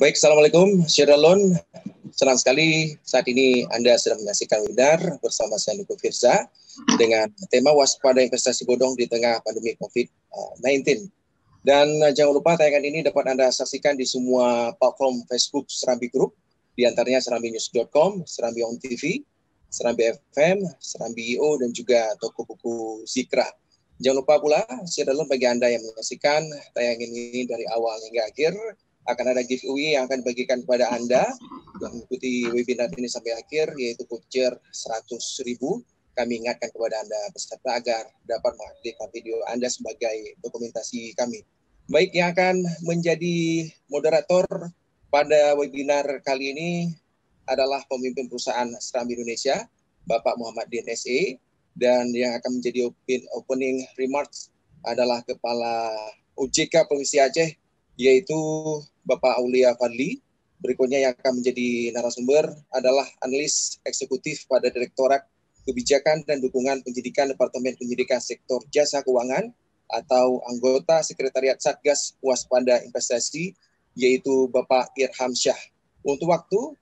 Baik, Assalamualaikum, Syiralun. Senang sekali saat ini Anda sedang menyaksikan webinar bersama saya Niko Firza dengan tema waspada investasi bodong di tengah pandemi COVID-19. Dan jangan lupa tayangan ini dapat Anda saksikan di semua platform Facebook Serambi Group, di antaranya serambinews.com, Serambi On TV, Serambi FM, Serambi.io, dan juga toko buku Zikra. Jangan lupa pula, Syiralun, bagi Anda yang menyaksikan tayangan ini dari awal hingga akhir, akan ada giveaway yang akan dibagikan kepada Anda yang mengikuti webinar ini sampai akhir, yaitu voucher 100.000. Kami ingatkan kepada Anda peserta agar dapat mengaktifkan video Anda sebagai dokumentasi kami. Baik, yang akan menjadi moderator pada webinar kali ini adalah pemimpin perusahaan Serambi Indonesia, Bapak Muhammad Din SE, dan yang akan menjadi opening remarks adalah Kepala OJK Provinsi Aceh, yaitu Bapak Aulia Fadli. Berikutnya yang akan menjadi narasumber adalah analis eksekutif pada Direktorat Kebijakan dan Dukungan Penyidikan Departemen Penyidikan Sektor Jasa Keuangan atau anggota Sekretariat Satgas Waspada Investasi, yaitu Bapak Irham Syah. Untuk waktu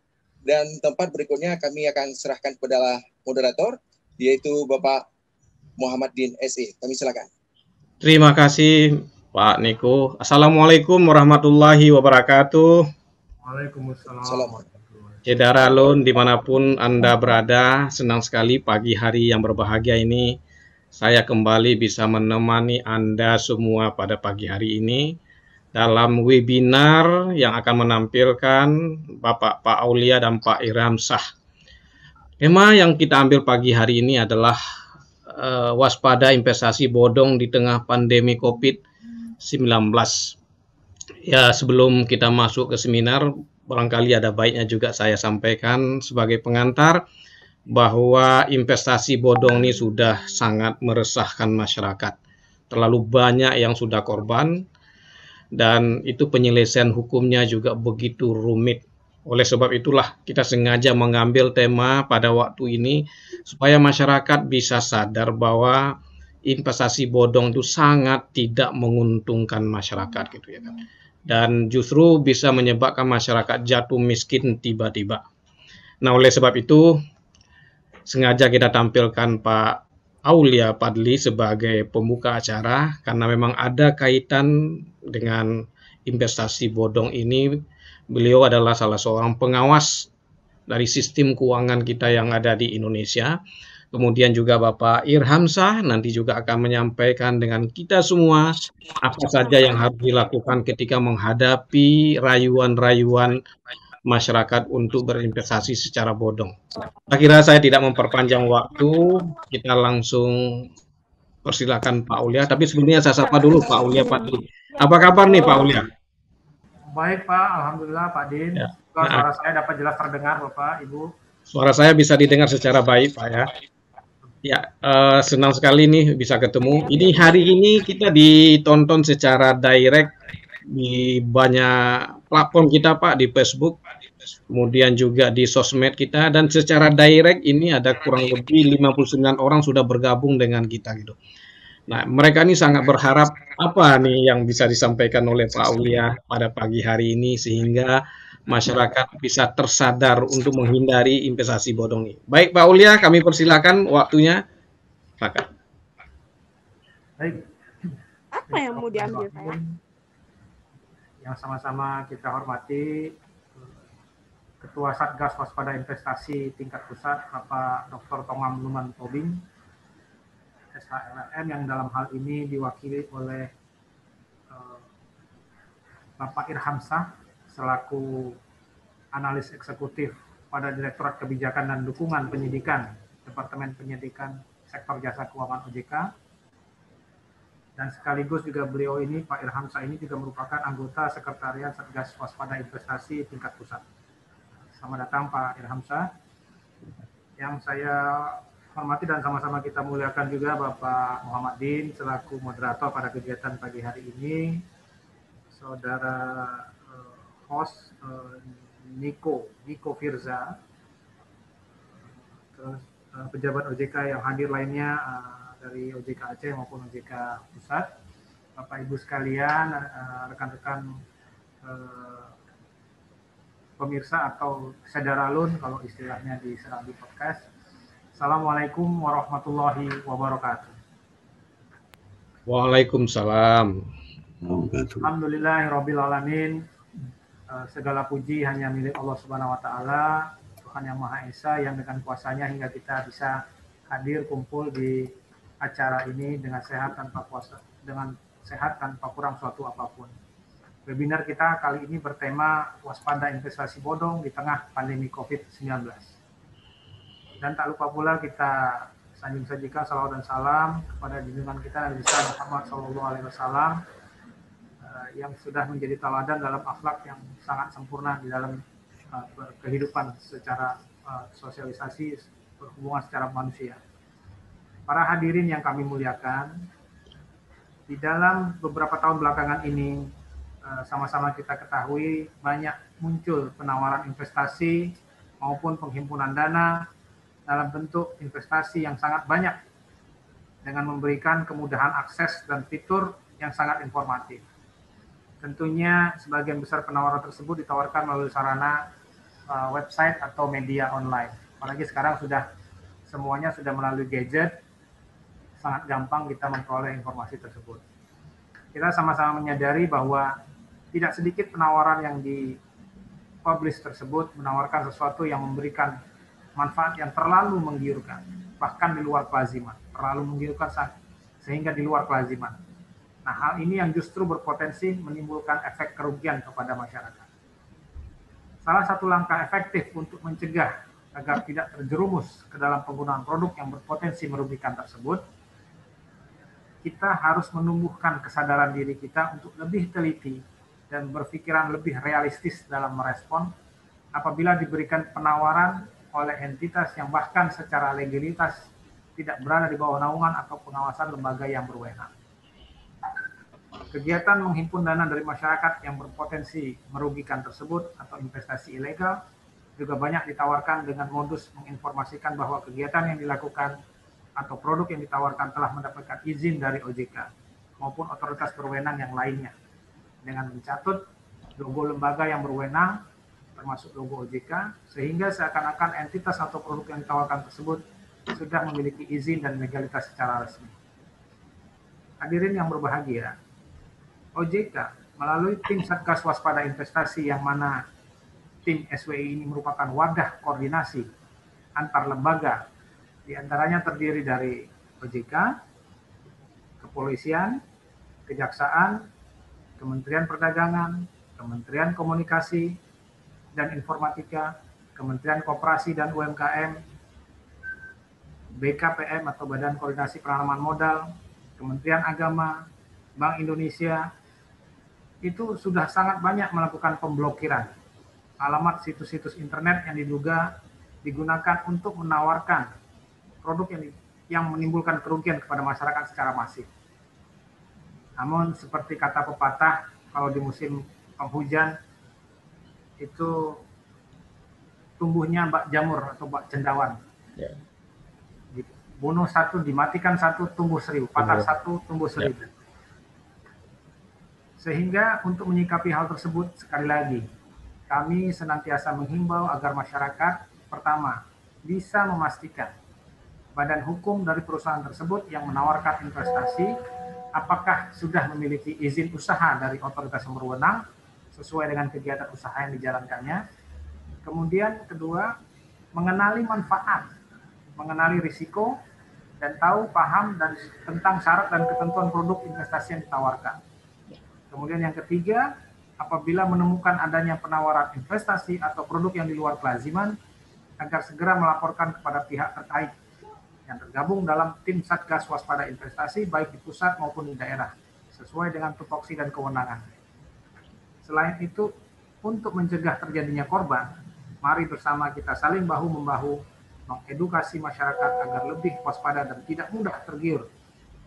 dan tempat berikutnya kami akan serahkan kepada moderator, yaitu Bapak Muhammad Din SE. Kami silakan. Terima kasih Pak Niko. Assalamualaikum warahmatullahi wabarakatuh. Waalaikumsalam. Syiralun, dimanapun Anda berada, senang sekali pagi hari yang berbahagia ini saya kembali bisa menemani Anda semua pada pagi hari ini dalam webinar yang akan menampilkan Bapak Pak Aulia dan Pak Irham Syah. Tema yang kita ambil pagi hari ini adalah waspada investasi bodong di tengah pandemi COVID-19. Ya, sebelum kita masuk ke seminar, barangkali ada baiknya juga saya sampaikan sebagai pengantar bahwa investasi bodong ini sudah sangat meresahkan masyarakat. Terlalu banyak yang sudah korban dan itu penyelesaian hukumnya juga begitu rumit. Oleh sebab itulah kita sengaja mengambil tema pada waktu ini supaya masyarakat bisa sadar bahwa investasi bodong itu sangat tidak menguntungkan masyarakat gitu ya kan. Dan justru bisa menyebabkan masyarakat jatuh miskin tiba-tiba. Nah, oleh sebab itu sengaja kita tampilkan Pak Aulia Fadli sebagai pembuka acara karena memang ada kaitan dengan investasi bodong ini. Beliau adalah salah seorang pengawas dari sistem keuangan kita yang ada di Indonesia. Kemudian juga Bapak Irham Syah nanti juga akan menyampaikan dengan kita semua apa saja yang harus dilakukan ketika menghadapi rayuan-rayuan masyarakat untuk berinvestasi secara bodong. Saya kira saya tidak memperpanjang waktu, kita langsung persilakan Pak Aulia. Tapi sebelumnya saya sapa dulu Pak Aulia Fadli. Apa kabar nih Pak Aulia? Baik Pak, Alhamdulillah Pak Din. Ya. Suara saya dapat jelas terdengar Bapak, Ibu. Suara saya bisa didengar secara baik Pak ya. Ya, senang sekali nih bisa ketemu. Ini hari ini kita ditonton secara direct di banyak platform kita Pak, di Facebook, kemudian juga di sosmed kita, dan secara direct ini ada kurang lebih 59 orang sudah bergabung dengan kita gitu. Nah, mereka ini sangat berharap apa nih yang bisa disampaikan oleh Pak Aulia pada pagi hari ini sehingga masyarakat bisa tersadar untuk menghindari investasi bodong ini. Baik Pak Aulia, kami persilakan waktunya. Silakan. Baik. Apa yang mau diambil Pak? Yang sama-sama kita hormati Ketua Satgas Waspada Investasi tingkat pusat Bapak Dr. Tongam Luman Tobing, SHLM, yang dalam hal ini diwakili oleh Bapak Irham Syah selaku analis eksekutif pada Direktorat Kebijakan dan Dukungan Penyidikan Departemen Penyidikan Sektor Jasa Keuangan OJK, dan sekaligus juga beliau ini Pak Irham Syah ini juga merupakan anggota Sekretariat Satgas Waspada Investasi tingkat pusat. Selamat datang Pak Irham Syah. Yang saya hormati dan sama-sama kita muliakan juga Bapak Muhammad Din selaku moderator pada kegiatan pagi hari ini, Saudara host Niko Firza, terus pejabat OJK yang hadir lainnya dari OJK Aceh maupun OJK Pusat, Bapak Ibu sekalian, rekan-rekan pemirsa atau sadaralun kalau istilahnya di Serambi Podcast. Assalamualaikum warahmatullahi wabarakatuh. Waalaikumsalam. Alhamdulillahirabbil alamin. Segala puji hanya milik Allah Subhanahu wa taala, Tuhan yang Maha Esa, yang dengan kuasanya hingga kita bisa hadir kumpul di acara ini dengan sehat tanpa kurang suatu apapun. Webinar kita kali ini bertema waspada investasi bodong di tengah pandemi COVID-19. Dan tak lupa pula kita sanjung-sajikan salawat dan salam kepada junjungan kita Nabi besar Muhammad SAW yang sudah menjadi teladan dalam akhlak yang sangat sempurna di dalam kehidupan secara sosialisasi berhubungan secara manusia. Para hadirin yang kami muliakan, di dalam beberapa tahun belakangan ini sama-sama kita ketahui banyak muncul penawaran investasi maupun penghimpunan dana dalam bentuk investasi yang sangat banyak dengan memberikan kemudahan akses dan fitur yang sangat informatif. Tentunya sebagian besar penawaran tersebut ditawarkan melalui sarana website atau media online. Apalagi sekarang semuanya sudah melalui gadget, sangat gampang kita memperoleh informasi tersebut. Kita sama-sama menyadari bahwa tidak sedikit penawaran yang di-publish tersebut menawarkan sesuatu yang memberikan manfaat yang terlalu menggiurkan, bahkan di luar kelaziman, terlalu menggiurkan sehingga di luar kelaziman. Nah, hal ini yang justru berpotensi menimbulkan efek kerugian kepada masyarakat. Salah satu langkah efektif untuk mencegah agar tidak terjerumus ke dalam penggunaan produk yang berpotensi merugikan tersebut, kita harus menumbuhkan kesadaran diri kita untuk lebih teliti dan berpikiran lebih realistis dalam merespon apabila diberikan penawaran oleh entitas yang bahkan secara legalitas tidak berada di bawah naungan atau pengawasan lembaga yang berwenang. Kegiatan menghimpun dana dari masyarakat yang berpotensi merugikan tersebut atau investasi ilegal juga banyak ditawarkan dengan modus menginformasikan bahwa kegiatan yang dilakukan atau produk yang ditawarkan telah mendapatkan izin dari OJK maupun otoritas berwenang yang lainnya dengan mencatut logo lembaga yang berwenang termasuk logo OJK sehingga seakan-akan entitas atau produk yang ditawarkan tersebut sudah memiliki izin dan legalitas secara resmi. Hadirin yang berbahagia, OJK melalui tim Satgas Waspada Investasi yang mana tim SWI ini merupakan wadah koordinasi antar lembaga, diantaranya terdiri dari OJK, Kepolisian, Kejaksaan, Kementerian Perdagangan, Kementerian Komunikasi dan Informatika, Kementerian Koperasi dan UMKM, BKPM atau Badan Koordinasi Penanaman Modal, Kementerian Agama, Bank Indonesia, itu sudah sangat banyak melakukan pemblokiran alamat situs-situs internet yang diduga digunakan untuk menawarkan produk yang menimbulkan kerugian kepada masyarakat secara masif. Namun seperti kata pepatah, kalau di musim penghujan itu tumbuhnya bak jamur atau bak cendawan. Yeah. Bunuh satu, dimatikan satu, tumbuh seribu. Patah satu, tumbuh seribu. Yeah. Sehingga untuk menyikapi hal tersebut, sekali lagi, kami senantiasa menghimbau agar masyarakat, pertama, bisa memastikan badan hukum dari perusahaan tersebut yang menawarkan investasi, apakah sudah memiliki izin usaha dari otoritas yang berwenang, sesuai dengan kegiatan usaha yang dijalankannya. Kemudian kedua, mengenali manfaat, mengenali risiko, dan tahu, paham dan tentang syarat dan ketentuan produk investasi yang ditawarkan. Kemudian yang ketiga, apabila menemukan adanya penawaran investasi atau produk yang di luar kelaziman, agar segera melaporkan kepada pihak terkait yang tergabung dalam tim Satgas Waspada Investasi baik di pusat maupun di daerah, sesuai dengan tupoksi dan kewenangan. Selain itu, untuk mencegah terjadinya korban, mari bersama kita saling bahu-membahu mengedukasi masyarakat agar lebih waspada dan tidak mudah tergiur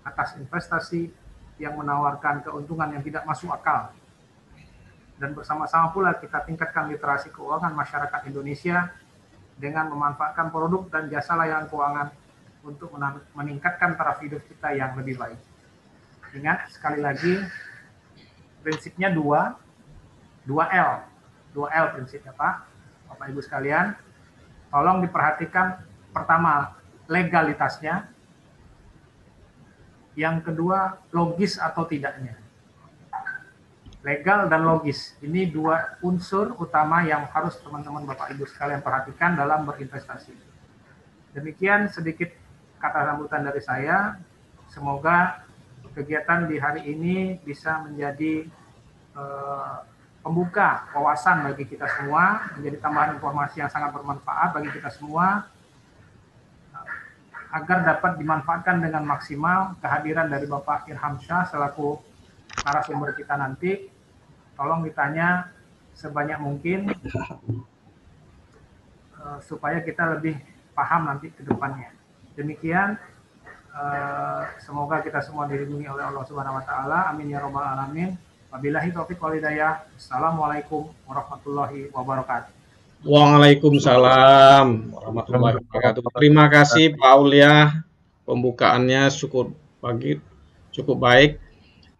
atas investasi yang menawarkan keuntungan yang tidak masuk akal. Dan bersama-sama pula kita tingkatkan literasi keuangan masyarakat Indonesia dengan memanfaatkan produk dan jasa layanan keuangan untuk meningkatkan taraf hidup kita yang lebih baik. Ingat sekali lagi, prinsipnya 2L. 2L prinsipnya Pak, Bapak Ibu sekalian. Tolong diperhatikan pertama legalitasnya, yang kedua logis atau tidaknya. Legal dan logis, ini dua unsur utama yang harus teman-teman Bapak Ibu sekalian perhatikan dalam berinvestasi. Demikian sedikit kata sambutan dari saya. Semoga kegiatan di hari ini bisa menjadi pembuka wawasan bagi kita semua, menjadi tambahan informasi yang sangat bermanfaat bagi kita semua, agar dapat dimanfaatkan dengan maksimal. Kehadiran dari Bapak Irhamsyah selaku narasumber kita nanti, tolong ditanya sebanyak mungkin supaya kita lebih paham nanti ke depannya. Demikian, semoga kita semua dilindungi oleh Allah Subhanahu wa taala. Amin ya rabbal alamin. Wabillahi taufik wal hidayah. Assalamualaikum warahmatullahi wabarakatuh. Waalaikumsalam warahmatullahi wabarakatuh. Terima kasih Pak Aulia, pembukaannya cukup baik.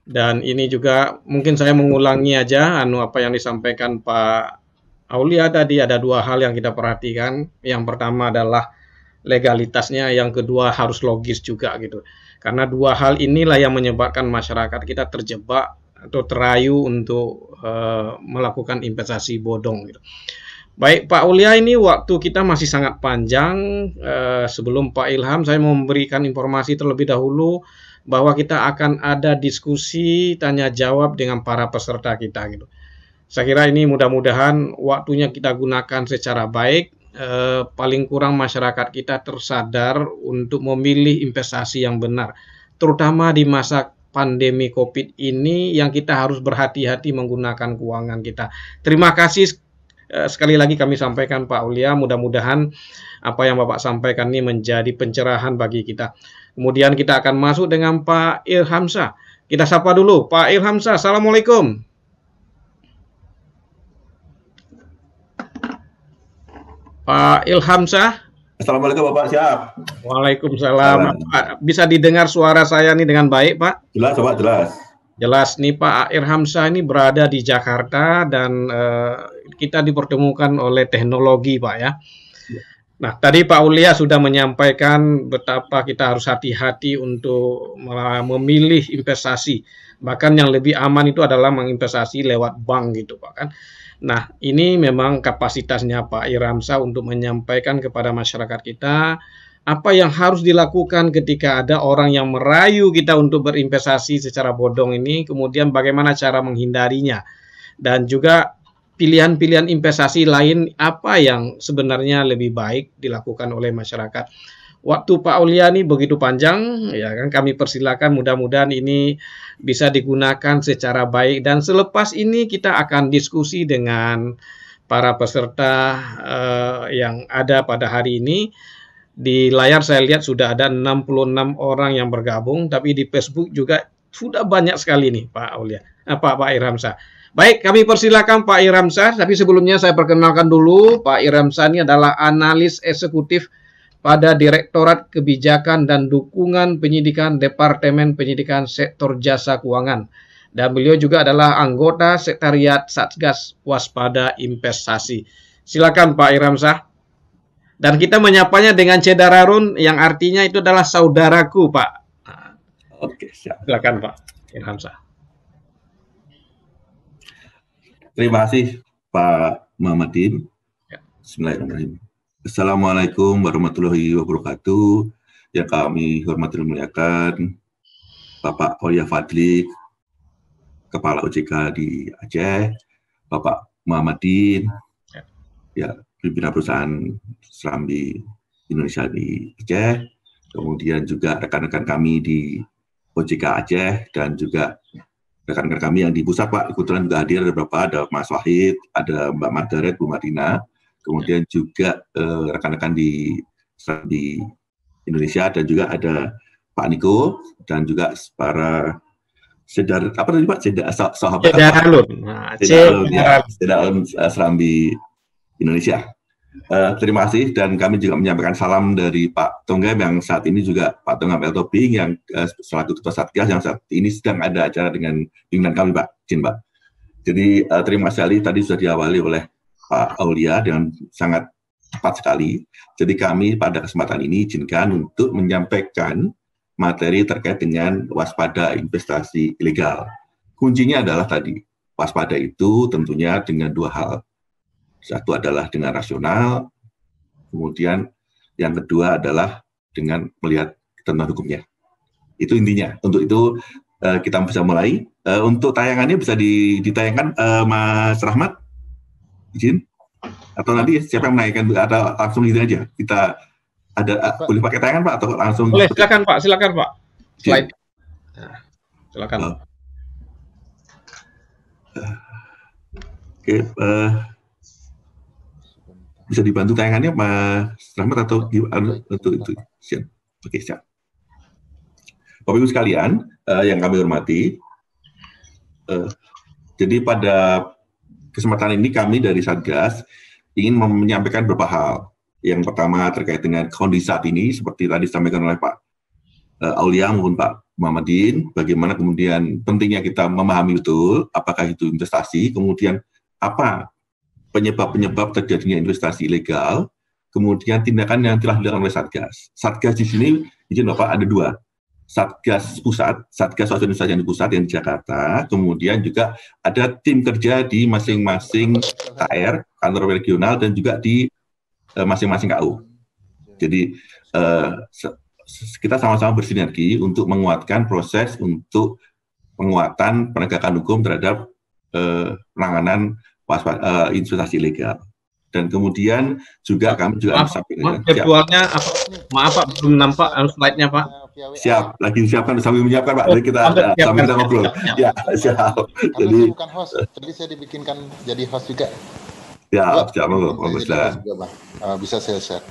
Dan ini juga mungkin saya mengulangi aja apa yang disampaikan Pak Aulia tadi. Ada dua hal yang kita perhatikan. Yang pertama adalah legalitasnya, yang kedua harus logis juga gitu. Karena dua hal inilah yang menyebabkan masyarakat kita terjebak atau terayu untuk melakukan investasi bodong gitu. Baik Pak Aulia, ini waktu kita masih sangat panjang. Sebelum Pak Ilham, saya mau memberikan informasi terlebih dahulu bahwa kita akan ada diskusi tanya jawab dengan para peserta kita gitu. Saya kira ini mudah-mudahan waktunya kita gunakan secara baik. Paling kurang masyarakat kita tersadar untuk memilih investasi yang benar, terutama di masa pandemi COVID ini yang kita harus berhati-hati menggunakan keuangan kita. Terima kasih sekali lagi kami sampaikan Pak Aulia, mudah-mudahan apa yang Bapak sampaikan ini menjadi pencerahan bagi kita. Kemudian kita akan masuk dengan Pak Irhamsyah. Kita sapa dulu Pak Irhamsyah. Assalamualaikum. Pak Irhamsyah. Assalamualaikum Bapak, siap. Waalaikumsalam. Pak, bisa didengar suara saya ini dengan baik Pak? Jelas Bapak, jelas. Jelas nih Pak Irhamsyah ini berada di Jakarta dan kita dipertemukan oleh teknologi Pak ya. Nah tadi Pak Aulia sudah menyampaikan betapa kita harus hati-hati untuk memilih investasi. Bahkan yang lebih aman itu adalah menginvestasi lewat bank gitu Pak kan. Nah, ini memang kapasitasnya Pak Irhamsyah untuk menyampaikan kepada masyarakat kita apa yang harus dilakukan ketika ada orang yang merayu kita untuk berinvestasi secara bodong ini, kemudian bagaimana cara menghindarinya, dan juga pilihan-pilihan investasi lain apa yang sebenarnya lebih baik dilakukan oleh masyarakat. Waktu Pak Aulia ini begitu panjang, ya kan, kami persilakan, mudah-mudahan ini bisa digunakan secara baik. Dan selepas ini kita akan diskusi dengan para peserta yang ada pada hari ini. Di layar saya lihat sudah ada 66 orang yang bergabung, tapi di Facebook juga sudah banyak sekali nih Pak Aulia, Pak Irhamsyah. Baik, kami persilakan Pak Irhamsyah, tapi sebelumnya saya perkenalkan dulu, Pak Irhamsyah ini adalah analis eksekutif pada Direktorat Kebijakan dan Dukungan Penyidikan Departemen Penyidikan Sektor Jasa Keuangan. Dan beliau juga adalah anggota Sekretariat Satgas Waspada Investasi. Silakan Pak Irhamsyah. Dan kita menyapanya dengan Cedararun yang artinya itu adalah saudaraku Pak. Oke, siap. Silakan Pak Irhamsyah. Terima kasih Pak Muhammadin. Bismillahirrahmanirrahim. Assalamualaikum warahmatullahi wabarakatuh. Yang kami hormati dan muliakan Bapak Aulia Fadli, Kepala OJK di Aceh, Bapak Muhammadin, ya, pimpinan perusahaan Serambi Indonesia di Aceh, kemudian juga rekan-rekan kami di OJK Aceh, dan juga rekan-rekan kami yang di pusat Pak, kebetulan juga hadir ada beberapa, ada Mas Wahid, ada Mbak Margaret, Bu Marina, kemudian juga rekan-rekan di Indonesia, dan juga ada Pak Niko, dan juga para sahabat Cedaralun Serambi Indonesia. Terima kasih, dan kami juga menyampaikan salam dari Pak Tonggam yang saat ini juga Pak Tonggam El Tobing yang selaku Ketua Satgas yang saat ini sedang ada acara dengan pimpinan kami Pak. Izin Pak. Jadi terima kasih tadi sudah diawali oleh Pak Aulia dengan sangat tepat sekali. Jadi kami pada kesempatan ini izinkan untuk menyampaikan materi terkait dengan waspada investasi ilegal. Kuncinya adalah tadi, waspada itu tentunya dengan dua hal. Satu adalah dengan rasional, kemudian yang kedua adalah dengan melihat ketentuan hukumnya. Itu intinya. Untuk itu kita bisa mulai. Untuk tayangannya bisa ditayangkan Mas Rahmat, izin? Atau nanti siapa yang menayangkan atau langsung gitu aja? Kita ada boleh pakai tayangan Pak atau langsung? Boleh, silakan Pak. Slide. Nah, silakan. Oke, bisa dibantu tayangannya Mas Rahmat atau untuk itu? Siap. Oke, siap. Bapak Ibu sekalian yang kami hormati, jadi pada kesempatan ini kami dari Satgas ingin menyampaikan beberapa hal. Yang pertama terkait dengan kondisi saat ini, seperti tadi disampaikan oleh Pak Aulia maupun Pak Muhammadin, bagaimana kemudian pentingnya kita memahami betul apakah itu investasi, kemudian apa penyebab-penyebab terjadinya investasi ilegal, kemudian tindakan yang telah dilakukan oleh Satgas. Satgas di sini, izin Bapak, ada dua. Satgas pusat, Satgas Waspada Investasi di pusat yang di Jakarta, kemudian juga ada tim kerja di masing-masing KR, kantor regional, dan juga di masing-masing KU. Jadi kita sama-sama bersinergi untuk menguatkan proses untuk penguatan penegakan hukum terhadap penanganan investasi ilegal. Dan kemudian juga kami juga sampaikan. Virtualnya apa? Maaf Pak, belum nampak slide-nya Pak. Siap, lagi disiapkan sambil menyiapkan Pak. Jadi kita ada sambil kita ngobrol. Ya, siap. Jadi bukan host, jadi saya dibikinkan jadi host juga. Ya, siap. Bisa saya share.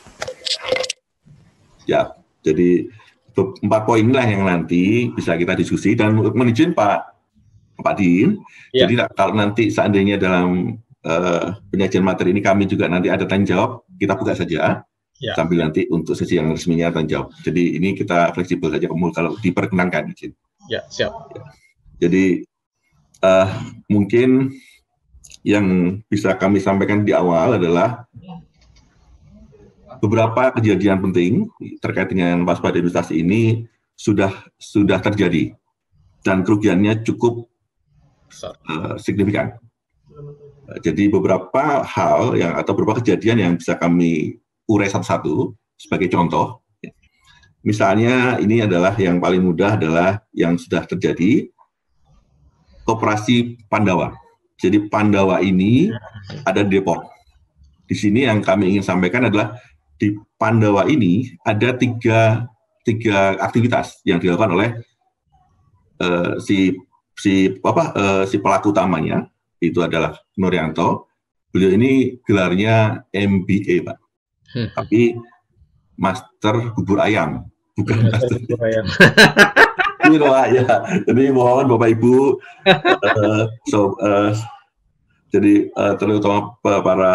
Ya, jadi 4 poin inilah yang nanti bisa kita diskusi dan menizin Pak Din. Ya. Jadi kalau nanti seandainya dalam penyajian materi ini kami juga nanti ada tanya jawab, kita buka saja ya. Sambil nanti untuk sesi yang resminya tanya jawab. Jadi ini kita fleksibel saja kalau diperkenankan. Ya, siap. Ya. Jadi mungkin yang bisa kami sampaikan di awal adalah beberapa kejadian penting terkait dengan waspada investasi ini sudah terjadi dan kerugiannya cukup signifikan. Jadi beberapa hal atau beberapa kejadian yang bisa kami urai satu-satu sebagai contoh. Misalnya ini adalah yang paling mudah adalah yang sudah terjadi Koperasi Pandawa. Jadi Pandawa ini ada di Depok. Di sini yang kami ingin sampaikan adalah di Pandawa ini ada tiga aktivitas yang dilakukan oleh si pelaku utamanya. Itu adalah Nuryanto. Beliau ini gelarnya MBA, Pak. Tapi Master Bubur Ayam, bukan Master Bubur Ayam. Ya. Jadi mohon Bapak Ibu, jadi terutama para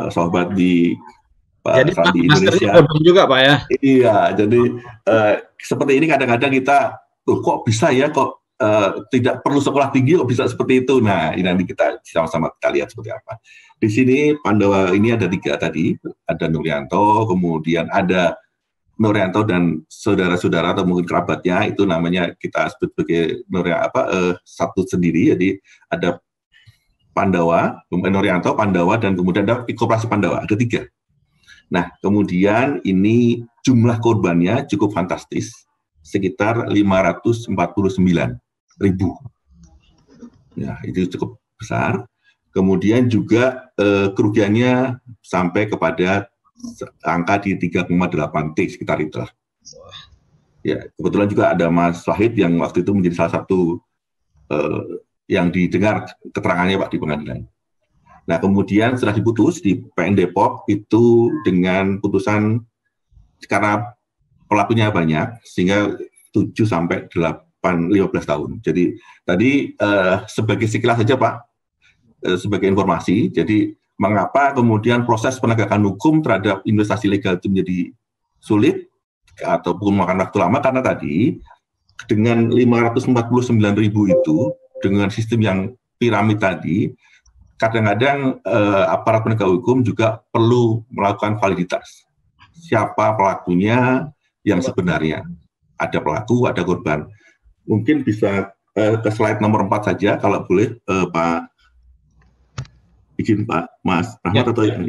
sahabat di Pak Sandi Indonesia. Juga Pak ya. Iya, jadi seperti ini kadang-kadang kita kok bisa ya kok. Tidak perlu sekolah tinggi kok bisa seperti itu. Nah, ini nanti kita sama-sama kita lihat seperti apa. Di sini Pandawa ini ada 3 tadi, ada Nuryanto, kemudian ada Nuryanto dan saudara-saudara atau mungkin kerabatnya, itu namanya kita sebut sebagai satu sendiri. Jadi ada Pandawa, Nuryanto, Pandawa, dan kemudian ada Koperasi Pandawa, ada 3. Nah, kemudian ini jumlah korbannya cukup fantastis, sekitar 549.000. Ya, itu cukup besar. Kemudian juga kerugiannya sampai kepada angka di 3,8 T sekitar itu. Ya, kebetulan juga ada Mas Wahid yang waktu itu menjadi salah satu yang didengar keterangannya Pak di pengadilan. Nah, kemudian setelah diputus di PN Depok itu dengan putusan karena pelakunya banyak sehingga 7 sampai 15 tahun. Jadi tadi sebagai sekilas saja Pak, sebagai informasi, jadi mengapa kemudian proses penegakan hukum terhadap investasi legal itu menjadi sulit ataupun memakan waktu lama, karena tadi dengan 549.000 itu dengan sistem yang piramid tadi, kadang-kadang aparat penegak hukum juga perlu melakukan validitas. Siapa pelakunya yang sebenarnya? Ada pelaku, ada korban. Mungkin bisa ke slide nomor 4 saja, kalau boleh, Pak. Izin Pak, Mas Rahmat atau ya.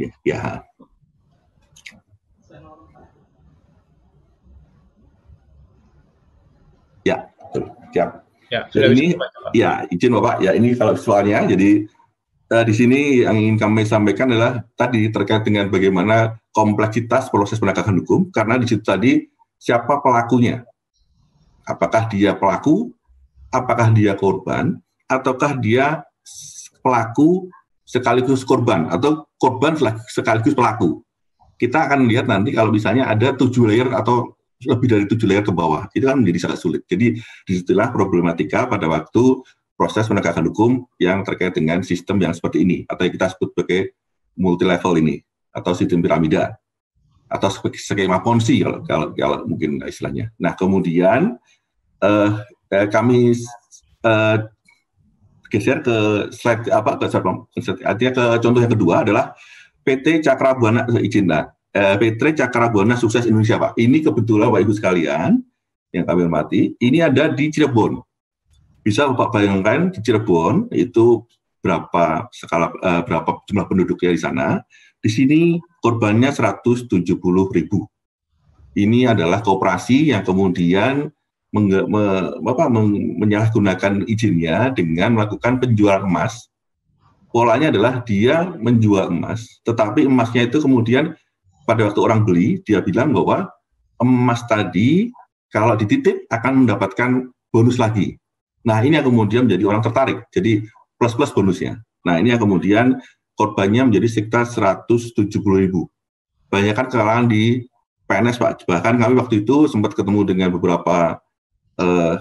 Ya, siap. Ya, ini ya izin Bapak. Ya, ini kalau soalnya. Jadi di sini yang ingin kami sampaikan adalah tadi terkait dengan bagaimana kompleksitas proses penegakan hukum, karena di situ tadi siapa pelakunya. Apakah dia pelaku, apakah dia korban, ataukah dia pelaku sekaligus korban, atau korban sekaligus pelaku. Kita akan lihat nanti kalau misalnya ada 7 layer atau lebih dari 7 layer ke bawah, itu kan menjadi sangat sulit. Jadi disitulah problematika pada waktu proses penegakan hukum yang terkait dengan sistem yang seperti ini, atau yang kita sebut sebagai multi level ini, atau sistem piramida, atau skema Ponzi kalau mungkin istilahnya. Nah kemudian kami geser ke slide artinya ke contoh yang kedua adalah PT Cakrabuana PT Cakrabuana Sukses Indonesia, Pak. Ini kebetulan Bapak Ibu sekalian yang kami hormati, ini ada di Cirebon. Bisa Bapak bayangkan di Cirebon itu berapa jumlah penduduknya di sana. Di sini korbannya 170.000. Ini adalah koperasi yang kemudian menyalahgunakan izinnya dengan melakukan penjualan emas. Polanya adalah dia menjual emas, tetapi emasnya itu kemudian pada waktu orang beli, dia bilang bahwa emas tadi kalau dititip akan mendapatkan bonus lagi. Nah ini yang kemudian menjadi orang tertarik, jadi plus-plus bonusnya. Nah ini yang kemudian korbannya menjadi sekitar 170.000. Banyak kan kalangan di PNS, Pak. Bahkan kami waktu itu sempat ketemu dengan beberapa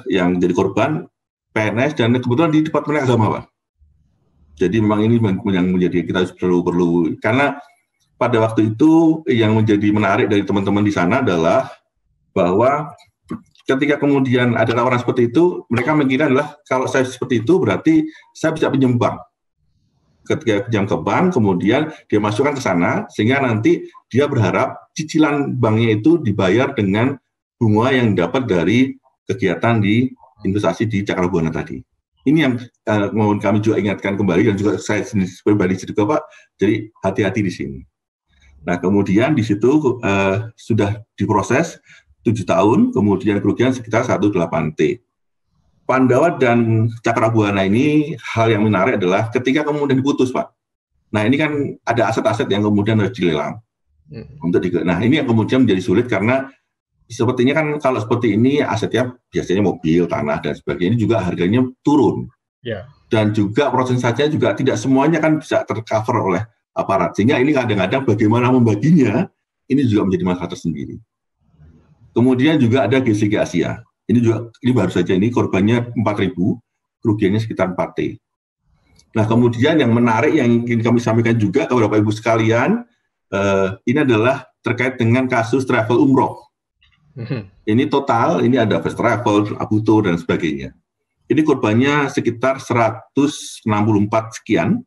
yang jadi korban PNS dan kebetulan di Departemen Agama, Pak. Jadi memang ini yang menjadi kita perlu karena pada waktu itu yang menjadi menarik dari teman-teman di sana adalah bahwa ketika kemudian ada tawaran seperti itu, mereka mengira adalah kalau saya seperti itu berarti saya bisa pinjam bank. Ketika pinjam ke bank, kemudian dia masukkan ke sana sehingga nanti dia berharap cicilan banknya itu dibayar dengan bunga yang dapat dari kegiatan di investasi di Cakrabuana tadi. Ini yang mohon kami juga ingatkan kembali dan juga saya sendiri pribadi juga, Pak. Jadi hati-hati di sini. Nah kemudian di situ sudah diproses 7 tahun, kemudian kerugian sekitar 18T. Pandawa dan Cakrabuana ini hal yang menarik adalah ketika kemudian diputus, Pak. Nah ini kan ada aset-aset yang kemudian harus dilelang. Nah ini yang kemudian menjadi sulit karena sepertinya kan kalau seperti ini asetnya biasanya mobil, tanah dan sebagainya ini juga harganya turun. Yeah. Dan juga prosentasenya juga tidak semuanya kan bisa tercover oleh aparat. Sehingga ini kadang-kadang bagaimana membaginya ini juga menjadi masalah tersendiri. Kemudian juga ada GCG Asia. Ini baru saja ini korbannya 4.000, kerugiannya sekitar 4T. Nah kemudian yang menarik yang ingin kami sampaikan juga kepada Bapak Ibu sekalian, ini adalah terkait dengan kasus travel umroh. Ini total, ini ada first travel, Abuto dan sebagainya. Ini korbannya sekitar 164 sekian.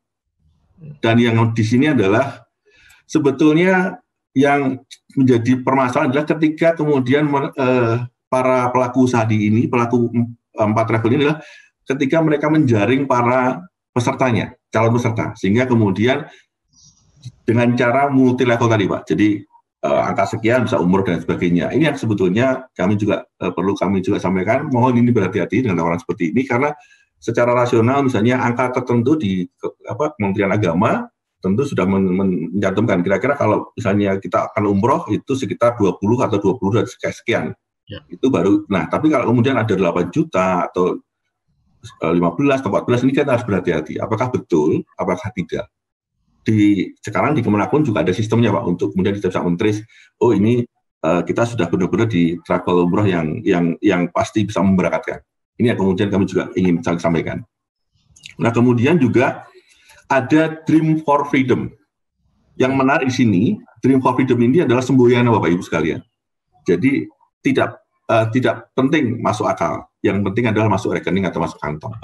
Dan yang di sini adalah sebetulnya yang menjadi permasalahan adalah ketika kemudian para pelaku usaha ini, pelaku 4 travel ini adalah ketika mereka menjaring para pesertanya, calon peserta, sehingga kemudian dengan cara multi level tadi, Pak. Jadi angka sekian bisa umur dan sebagainya. Ini yang sebetulnya kami juga perlu kami sampaikan. Mohon ini berhati-hati dengan tawaran seperti ini karena secara rasional misalnya angka tertentu di Kementerian Agama tentu sudah mencantumkan kira-kira kalau misalnya kita akan umroh itu sekitar 20 atau 20 dan sekian. Ya. Itu baru. Nah, tapi kalau kemudian ada 8 juta atau 15 atau 14 ini kita harus berhati-hati. Apakah betul, apakah tidak? Sekarang di Kemenakun juga ada sistemnya, Pak, untuk kemudian kita bisa men-trace, oh ini kita sudah benar-benar di travel umroh yang pasti bisa memberangkatkan. Ini yang kemudian kami juga ingin sampaikan. Nah, kemudian juga ada Dream for Freedom. Yang menarik di sini, Dream for Freedom ini adalah semboyan Bapak Ibu sekalian. Jadi tidak tidak penting masuk akal. Yang penting adalah masuk rekening atau masuk kantong.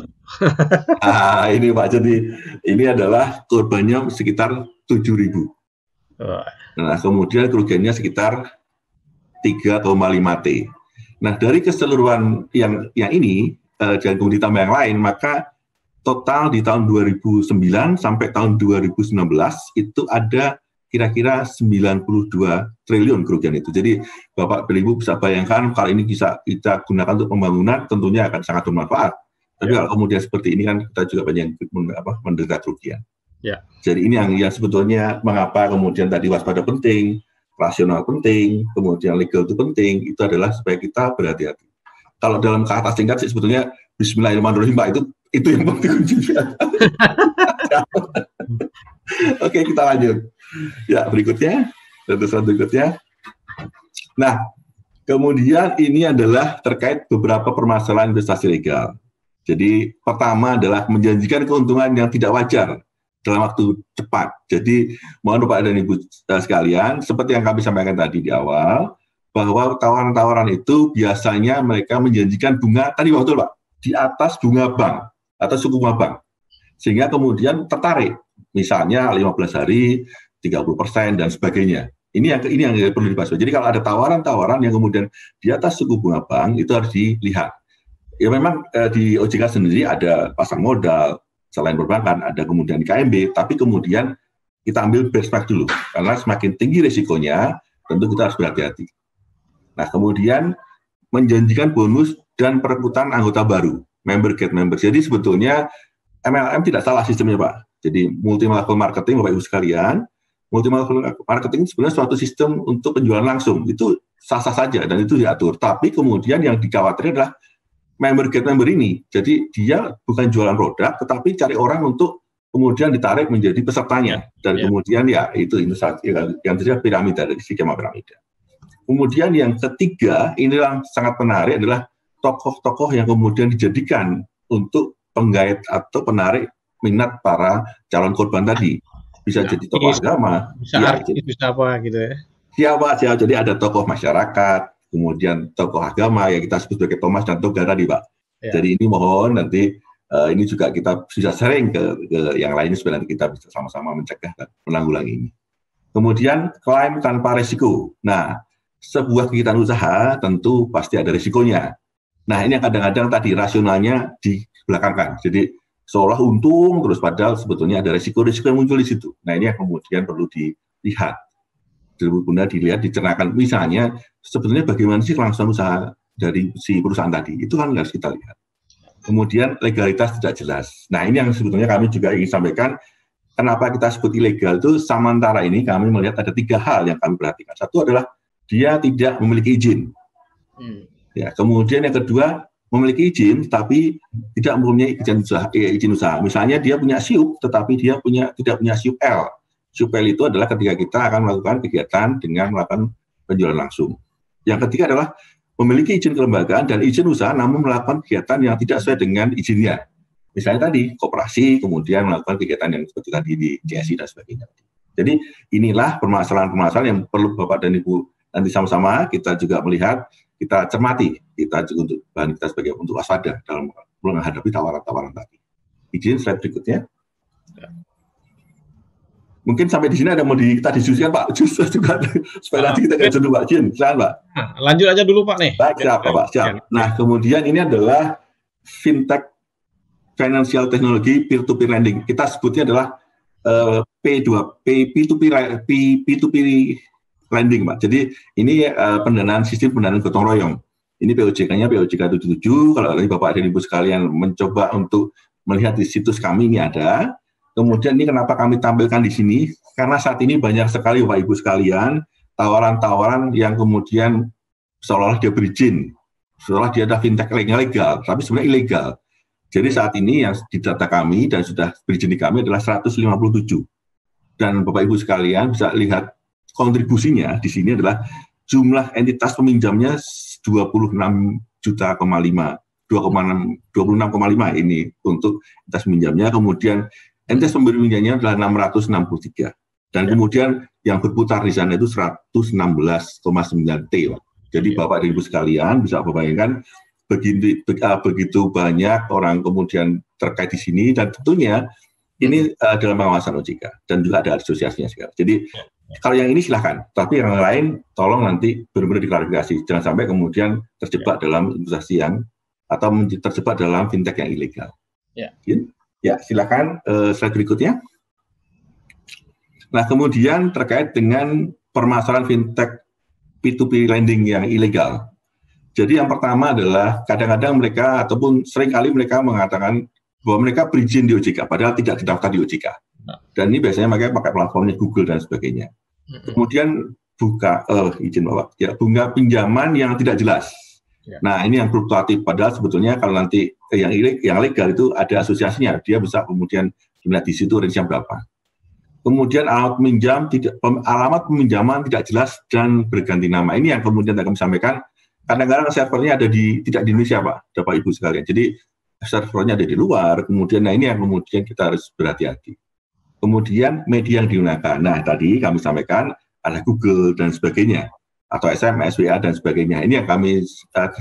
Nah, ini Pak, jadi ini adalah korbannya sekitar 7.000. Nah, kemudian kerugiannya sekitar 3,5 T. Nah, dari keseluruhan yang ini, dan kemudian ditambah yang lain, maka total di tahun 2009 sampai tahun 2019 itu ada kira-kira 92 triliun kerugian itu. Jadi Bapak Ibu bisa bayangkan kalau ini bisa kita gunakan untuk pembangunan tentunya akan sangat bermanfaat. Tapi kalau kemudian seperti ini kan kita juga banyak menderita kerugian. Jadi ini yang sebetulnya mengapa kemudian tadi waspada penting, rasional penting, kemudian legal itu penting, itu adalah supaya kita berhati-hati. Kalau dalam kata singkat sih sebetulnya Bismillahirrahmanirrahim Pak, itu yang penting juga. Oke, kita lanjut. Ya, berikutnya, terusan berikutnya. Nah, kemudian ini adalah terkait beberapa permasalahan investasi legal. Jadi, pertama adalah menjanjikan keuntungan yang tidak wajar dalam waktu cepat. Jadi, mohon Bapak dan Ibu sekalian, seperti yang kami sampaikan tadi di awal, bahwa tawaran-tawaran itu biasanya mereka menjanjikan bunga, tadi betul Pak, di atas bunga bank atau suku bunga bank. Sehingga kemudian tertarik. Misalnya 15 hari, 30% dan sebagainya. Ini yang perlu dibahas. Jadi kalau ada tawaran-tawaran yang kemudian di atas suku bunga bank, itu harus dilihat. Ya memang di OJK sendiri ada pasar modal, selain perbankan, ada kemudian KMB, tapi kemudian kita ambil benchmark dulu. Karena semakin tinggi risikonya, tentu kita harus berhati-hati. Nah kemudian menjanjikan bonus dan perekrutan anggota baru, member get member. Jadi sebetulnya MLM tidak salah sistemnya Pak. Jadi multi-level marketing Bapak Ibu sekalian, multi-level marketing sebenarnya suatu sistem untuk penjualan langsung. Itu sah-sah saja dan itu diatur. Tapi kemudian yang dikhawatirkan adalah member get member ini. Jadi dia bukan jualan produk, tetapi cari orang untuk kemudian ditarik menjadi pesertanya. Dan kemudian ya itu yang terjadi piramida, dari skema piramida. Kemudian yang ketiga, ini yang sangat menarik adalah tokoh-tokoh yang kemudian dijadikan untuk penggait atau penarik minat para calon korban tadi. Bisa jadi tokoh agama, bisa artis, bisa apa gitu ya. Siapa, jadi ada tokoh masyarakat, kemudian tokoh agama yang kita sebut sebagai Thomas dan Toga tadi Pak. Jadi ini mohon nanti ini juga kita bisa sering ke yang lainnya supaya nanti kita bisa sama-sama mencegah dan menanggulangi ini. Kemudian klaim tanpa risiko. Nah, sebuah kegiatan usaha tentu pasti ada risikonya. Nah, ini kadang-kadang tadi rasionalnya dibelakangkan. Jadi seolah untung terus padahal sebetulnya ada risiko-risiko yang muncul di situ. Nah, ini yang kemudian perlu dilihat. Benar-benar dilihat, dicernakan. Misalnya sebetulnya bagaimana sih kelangsungan usaha dari si perusahaan tadi. Itu kan harus kita lihat. Kemudian legalitas tidak jelas. Nah, ini yang sebetulnya kami juga ingin sampaikan. Kenapa kita sebut ilegal itu sementara ini kami melihat ada 3 hal yang kami perhatikan. Satu adalah dia tidak memiliki izin. Ya, kemudian yang kedua memiliki izin tapi tidak mempunyai izin usaha. Misalnya dia punya SIUP tetapi dia tidak punya SIUP L. SIUP L itu adalah ketika kita akan melakukan kegiatan dengan melakukan penjualan langsung. Yang ketiga adalah memiliki izin kelembagaan dan izin usaha namun melakukan kegiatan yang tidak sesuai dengan izinnya. Misalnya tadi koperasi kemudian melakukan kegiatan yang seperti tadi di CSI dan sebagainya. Jadi inilah permasalahan-permasalahan yang perlu Bapak dan Ibu nanti sama-sama kita juga melihat, kita cermati, kita juga untuk bahan kita sebagai untuk waspada dalam menghadapi tawaran-tawaran tadi. Izin slide berikutnya. Mungkin sampai di sini ada mau kita diskusikan Pak, justru juga supaya nanti kita nggak jenuh Pak Jin, silakan Pak. Nah, lanjut aja dulu Pak nih. Baik, siap Pak, siap. Nah kemudian ini adalah fintech financial technology peer-to-peer lending. Kita sebutnya adalah P2P lending, Pak. Jadi ini sistem pendanaan gotong royong. Ini POJK-nya POJK 77. Kalau tadi Bapak dan Ibu sekalian mencoba untuk melihat di situs kami ini ada. Kemudian ini kenapa kami tampilkan di sini? Karena saat ini banyak sekali Bapak Ibu sekalian tawaran-tawaran yang kemudian seolah-olah dia berizin, seolah dia ada fintech legal, tapi sebenarnya ilegal. Jadi saat ini yang di data kami dan sudah berizin di kami adalah 157. Dan Bapak Ibu sekalian bisa lihat kontribusinya di sini adalah jumlah entitas peminjamnya 26,5 ini untuk entitas peminjamnya, kemudian entitas pemberi pinjamnya adalah 663 dan kemudian yang berputar di sana itu 116,9 T. Jadi Bapak dan Ibu sekalian bisa membayangkan begitu banyak orang kemudian terkait di sini, dan tentunya ini dalam pengawasan OJK dan juga ada asosiasinya sekarang. Jadi kalau yang ini silahkan, tapi yang lain tolong nanti benar-benar diklarifikasi. Jangan sampai kemudian terjebak dalam investasi yang atau terjebak dalam fintech yang ilegal. Ya, silakan slide berikutnya. Nah, kemudian terkait dengan permasalahan fintech P2P lending yang ilegal. Jadi yang pertama adalah kadang-kadang mereka ataupun seringkali mereka mengatakan bahwa mereka berizin di OJK, padahal tidak terdaftar di OJK. Dan ini biasanya mereka pakai platformnya Google dan sebagainya. Kemudian izin Bapak, ya bunga pinjaman yang tidak jelas. Nah, ini yang fluktuatif. Padahal sebetulnya kalau nanti yang legal itu ada asosiasinya, dia bisa kemudian dilihat di situ range berapa. Kemudian alamat peminjaman tidak jelas dan berganti nama. Ini yang kemudian kami sampaikan. Kadang-kadang servernya tidak di Indonesia, Pak, Bapak Ibu sekalian. Jadi servernya ada di luar. Kemudian, nah ini yang kemudian kita harus berhati-hati. Kemudian media yang digunakan. Nah, tadi kami sampaikan ada Google dan sebagainya, atau SMS, WA dan sebagainya. Ini yang kami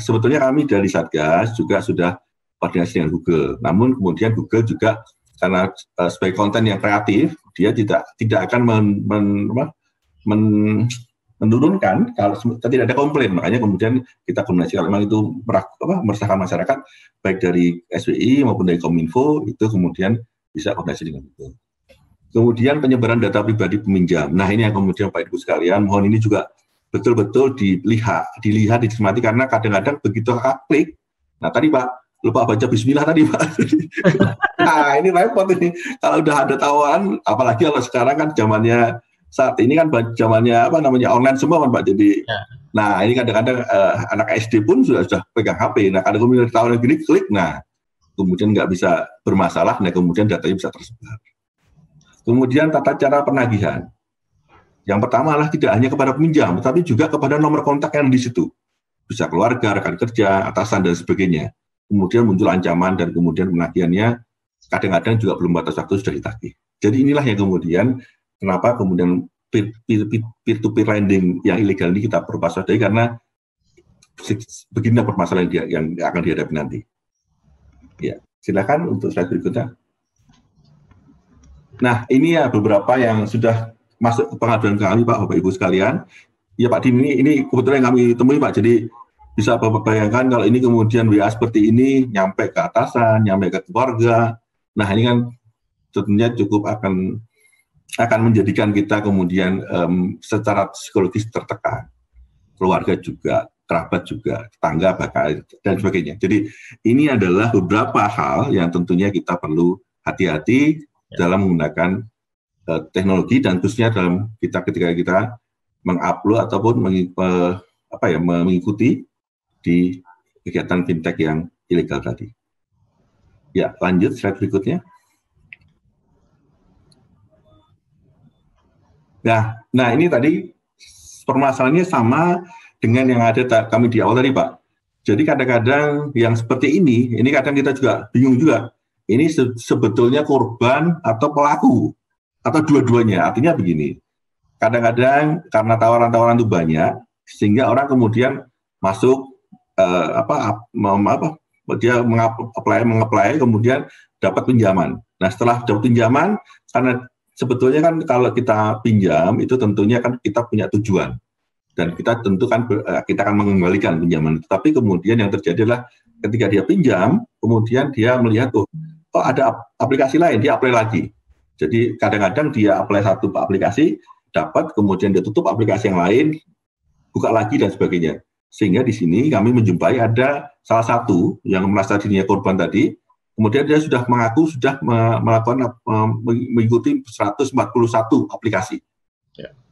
sebetulnya kami dari Satgas juga sudah koordinasi dengan Google. Namun kemudian Google juga karena sebagai konten yang kreatif, dia tidak akan menurunkan kalau tidak ada komplain. Makanya kemudian kita koordinasi kalau memang itu meresahkan masyarakat, baik dari SWI maupun dari Kominfo, itu kemudian bisa koordinasi dengan Google. Kemudian penyebaran data pribadi peminjam. Nah, ini yang kemudian Pak Ibu sekalian, mohon ini juga betul-betul dilihat, dicermati, karena kadang-kadang begitu klik. Nah, tadi Pak lupa baca bismillah tadi, Pak. Nah, ini repot ini. Kalau udah ada tawaran, apalagi kalau sekarang kan zamannya saat ini kan zamannya online semua kan Pak. Jadi nah, ini kadang-kadang anak SD pun sudah pegang HP. Nah, kalau kemudian tawaran gini klik, nah kemudian nggak bisa bermasalah, nah kemudian datanya bisa tersebar. Kemudian tata cara penagihan. Yang pertama adalah tidak hanya kepada peminjam, tetapi juga kepada nomor kontak yang di situ. Bisa keluarga, rekan kerja, atasan, dan sebagainya. Kemudian muncul ancaman dan kemudian penagihannya kadang-kadang juga belum batas waktu sudah ditagih. Jadi inilah yang kemudian kenapa kemudian peer-to-peer lending yang ilegal ini kita perwaspadai, karena beginilah permasalahan yang akan dihadapi nanti. Ya, silakan untuk slide berikutnya. Nah, ini ya beberapa yang sudah masuk ke pengaduan kami, Pak, Bapak Ibu sekalian. Ya Pak Dim, ini kebetulan yang kami temui, Pak. Jadi bisa Bapak bayangkan kalau ini kemudian WA seperti ini nyampe ke atasan, nyampe ke keluarga. Nah, ini kan tentunya cukup akan menjadikan kita kemudian secara psikologis tertekan. Keluarga juga, kerabat juga, tetangga bahkan dan sebagainya. Jadi ini adalah beberapa hal yang tentunya kita perlu hati-hati dalam menggunakan teknologi, dan khususnya dalam ketika kita mengupload ataupun mengikuti di kegiatan fintech yang ilegal tadi. Ya, lanjut slide berikutnya. Nah ini tadi permasalahannya sama dengan yang ada kami di awal tadi, Pak. Jadi kadang-kadang yang seperti ini kadang kita juga bingung juga. Ini sebetulnya korban atau pelaku atau dua-duanya. Artinya begini, kadang-kadang karena tawaran-tawaran itu banyak, sehingga orang kemudian masuk dia mengapply kemudian dapat pinjaman. Nah, setelah dapat pinjaman, karena sebetulnya kan kalau kita pinjam itu tentunya kan kita punya tujuan, dan kita tentu kan kita akan mengembalikan pinjaman. Tapi kemudian yang terjadi adalah ketika dia pinjam, kemudian dia melihat kok ada aplikasi lain, dia apply lagi. Jadi kadang-kadang dia apply satu aplikasi, dapat, kemudian dia tutup aplikasi yang lain, buka lagi dan sebagainya. Sehingga di sini kami menjumpai ada salah satu yang merasa dirinya korban tadi, kemudian dia sudah mengaku sudah mengikuti 141 aplikasi.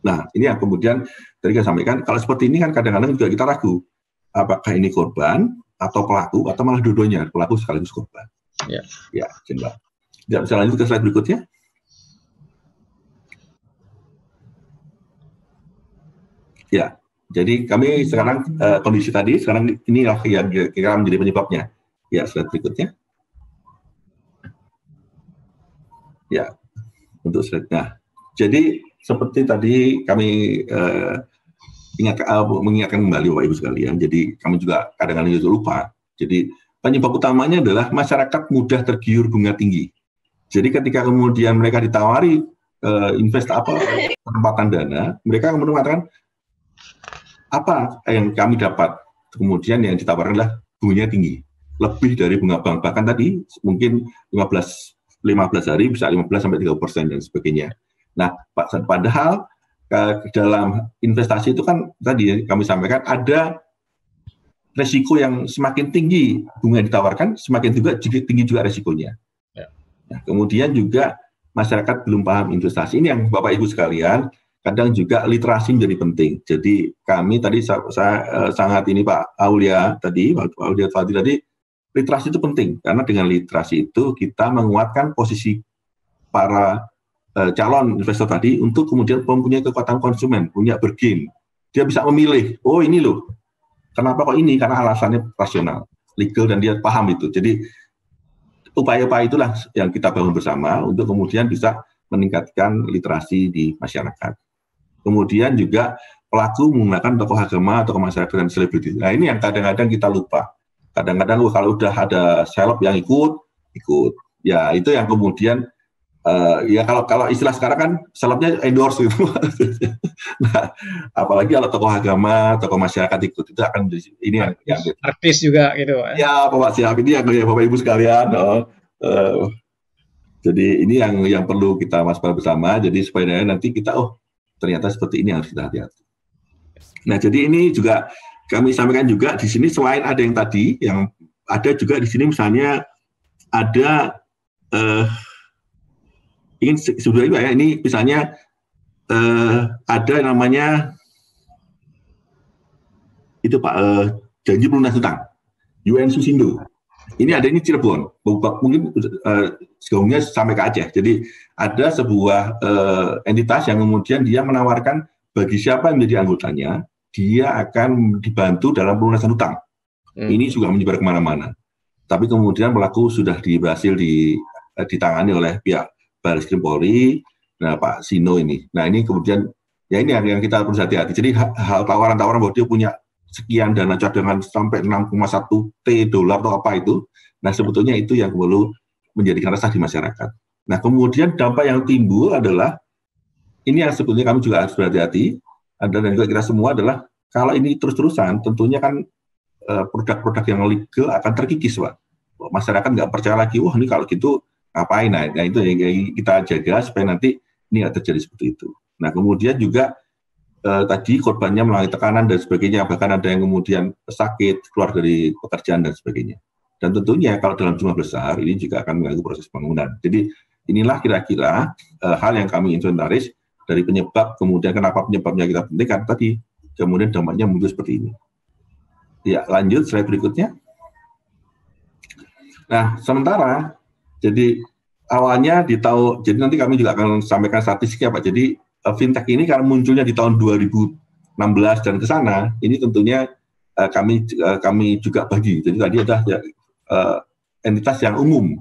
Nah, ini yang kemudian tadi saya sampaikan, kalau seperti ini kan kadang-kadang juga kita ragu, apakah ini korban atau pelaku, atau malah dua-duanya, pelaku sekaligus korban. Ya, Mbak. Ya, bisa lanjut ke slide berikutnya. Ya, jadi kami sekarang kondisi tadi, sekarang inilah yang kira-kira menjadi penyebabnya. Ya, slide berikutnya. Ya, untuk slide. Nah, jadi seperti tadi kami mengingatkan kembali Bapak Ibu sekalian. Jadi kami juga kadang-kadang juga lupa. Jadi penyebab utamanya adalah masyarakat mudah tergiur bunga tinggi. Jadi ketika kemudian mereka ditawari penempatan dana, mereka kemudian mengatakan apa yang kami dapat. Kemudian yang ditawarkan adalah bunganya tinggi, lebih dari bunga bank. Bahkan tadi mungkin 15 hari bisa 15-30% dan sebagainya. Nah, padahal dalam investasi itu kan tadi kami sampaikan ada resiko yang semakin tinggi bunga yang ditawarkan, semakin tinggi juga resikonya. Ya. Nah, kemudian juga masyarakat belum paham investasi. Ini yang Bapak Ibu sekalian, kadang juga literasi menjadi penting. Jadi kami tadi saya sangat ini Pak Aulia tadi, Pak Aulia tadi, literasi itu penting karena dengan literasi itu kita menguatkan posisi para calon investor tadi untuk kemudian mempunyai kekuatan konsumen, punya bargain. Dia bisa memilih, oh ini loh, kenapa kok ini? Karena alasannya rasional, legal, dan dia paham itu. Jadi upaya-upaya itulah yang kita bangun bersama untuk kemudian bisa meningkatkan literasi di masyarakat. Kemudian juga pelaku menggunakan tokoh agama, tokoh masyarakat, dan selebriti. Nah ini yang kadang-kadang kita lupa. Kadang-kadang kalau udah ada seleb yang ikut. Ya itu yang kemudian ya kalau istilah sekarang kan selebnya endorse gitu. Nah, apalagi kalau tokoh agama, tokoh masyarakat ikut itu akan menjadi ini yang artis juga gitu. Ya, Bapak siap ini yang Bapak Ibu sekalian. Jadi ini yang perlu kita waspada bersama. Jadi supaya nanti kita ternyata seperti ini harus kita hati-hati. Nah, jadi ini juga kami sampaikan juga di sini selain ada yang tadi, yang ada juga di sini misalnya ada ingin sebenarnya ya ini misalnya ada namanya itu Pak janji pelunas hutang UN Susindo. Ini ada ini Cirebon, mungkin segaungnya sampai ke Aceh. Jadi ada sebuah entitas yang kemudian dia menawarkan bagi siapa yang menjadi anggotanya, dia akan dibantu dalam pelunasan hutang. Ini juga menyebar kemana-mana. Tapi kemudian pelaku sudah berhasil ditangani oleh pihak Barreskrim Polri, nah Pak Sino ini. Nah ini kemudian ya ini yang kita harus hati-hati. Jadi hal tawaran-tawaran bahwa dia punya sekian dana cadangan sampai 6,1 T dolar atau apa itu. Nah sebetulnya itu yang perlu menjadikan resah di masyarakat. Nah kemudian dampak yang timbul adalah ini yang sebetulnya kami juga harus berhati-hati. Dan juga kita semua adalah kalau ini terus-terusan tentunya kan produk-produk yang legal akan terkikis Pak. Masyarakat nggak percaya lagi, wah ini kalau gitu ngapain? Nah itu yang kita jaga supaya nanti ini nggak terjadi seperti itu. Nah kemudian juga tadi korbannya melalui tekanan dan sebagainya, bahkan ada yang kemudian sakit, keluar dari pekerjaan dan sebagainya. Dan tentunya kalau dalam jumlah besar ini juga akan mengganggu proses pembangunan. Jadi inilah kira-kira hal yang kami inventaris dari penyebab, kemudian kenapa penyebabnya kita penting, karena tadi kemudian dampaknya muncul seperti ini. Ya lanjut slide berikutnya. Nah sementara jadi awalnya jadi nanti kami juga akan sampaikan statistiknya Pak. Jadi fintech ini karena munculnya di tahun 2016 dan ke sana, ini tentunya kami juga bagi. Jadi tadi ada entitas yang umum.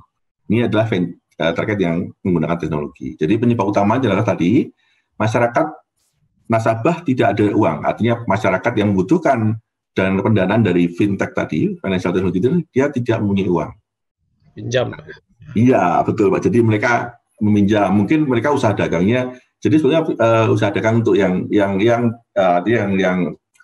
Ini adalah terkait yang menggunakan teknologi. Jadi penyebab utamanya adalah tadi masyarakat nasabah tidak ada uang. Artinya masyarakat yang membutuhkan dan pendanaan dari fintech tadi, financial technology itu, dia tidak mempunyai uang. Pinjam. Iya betul Pak. Jadi mereka meminjam. Mungkin mereka usaha dagangnya. Jadi sebenarnya usaha dagang untuk yang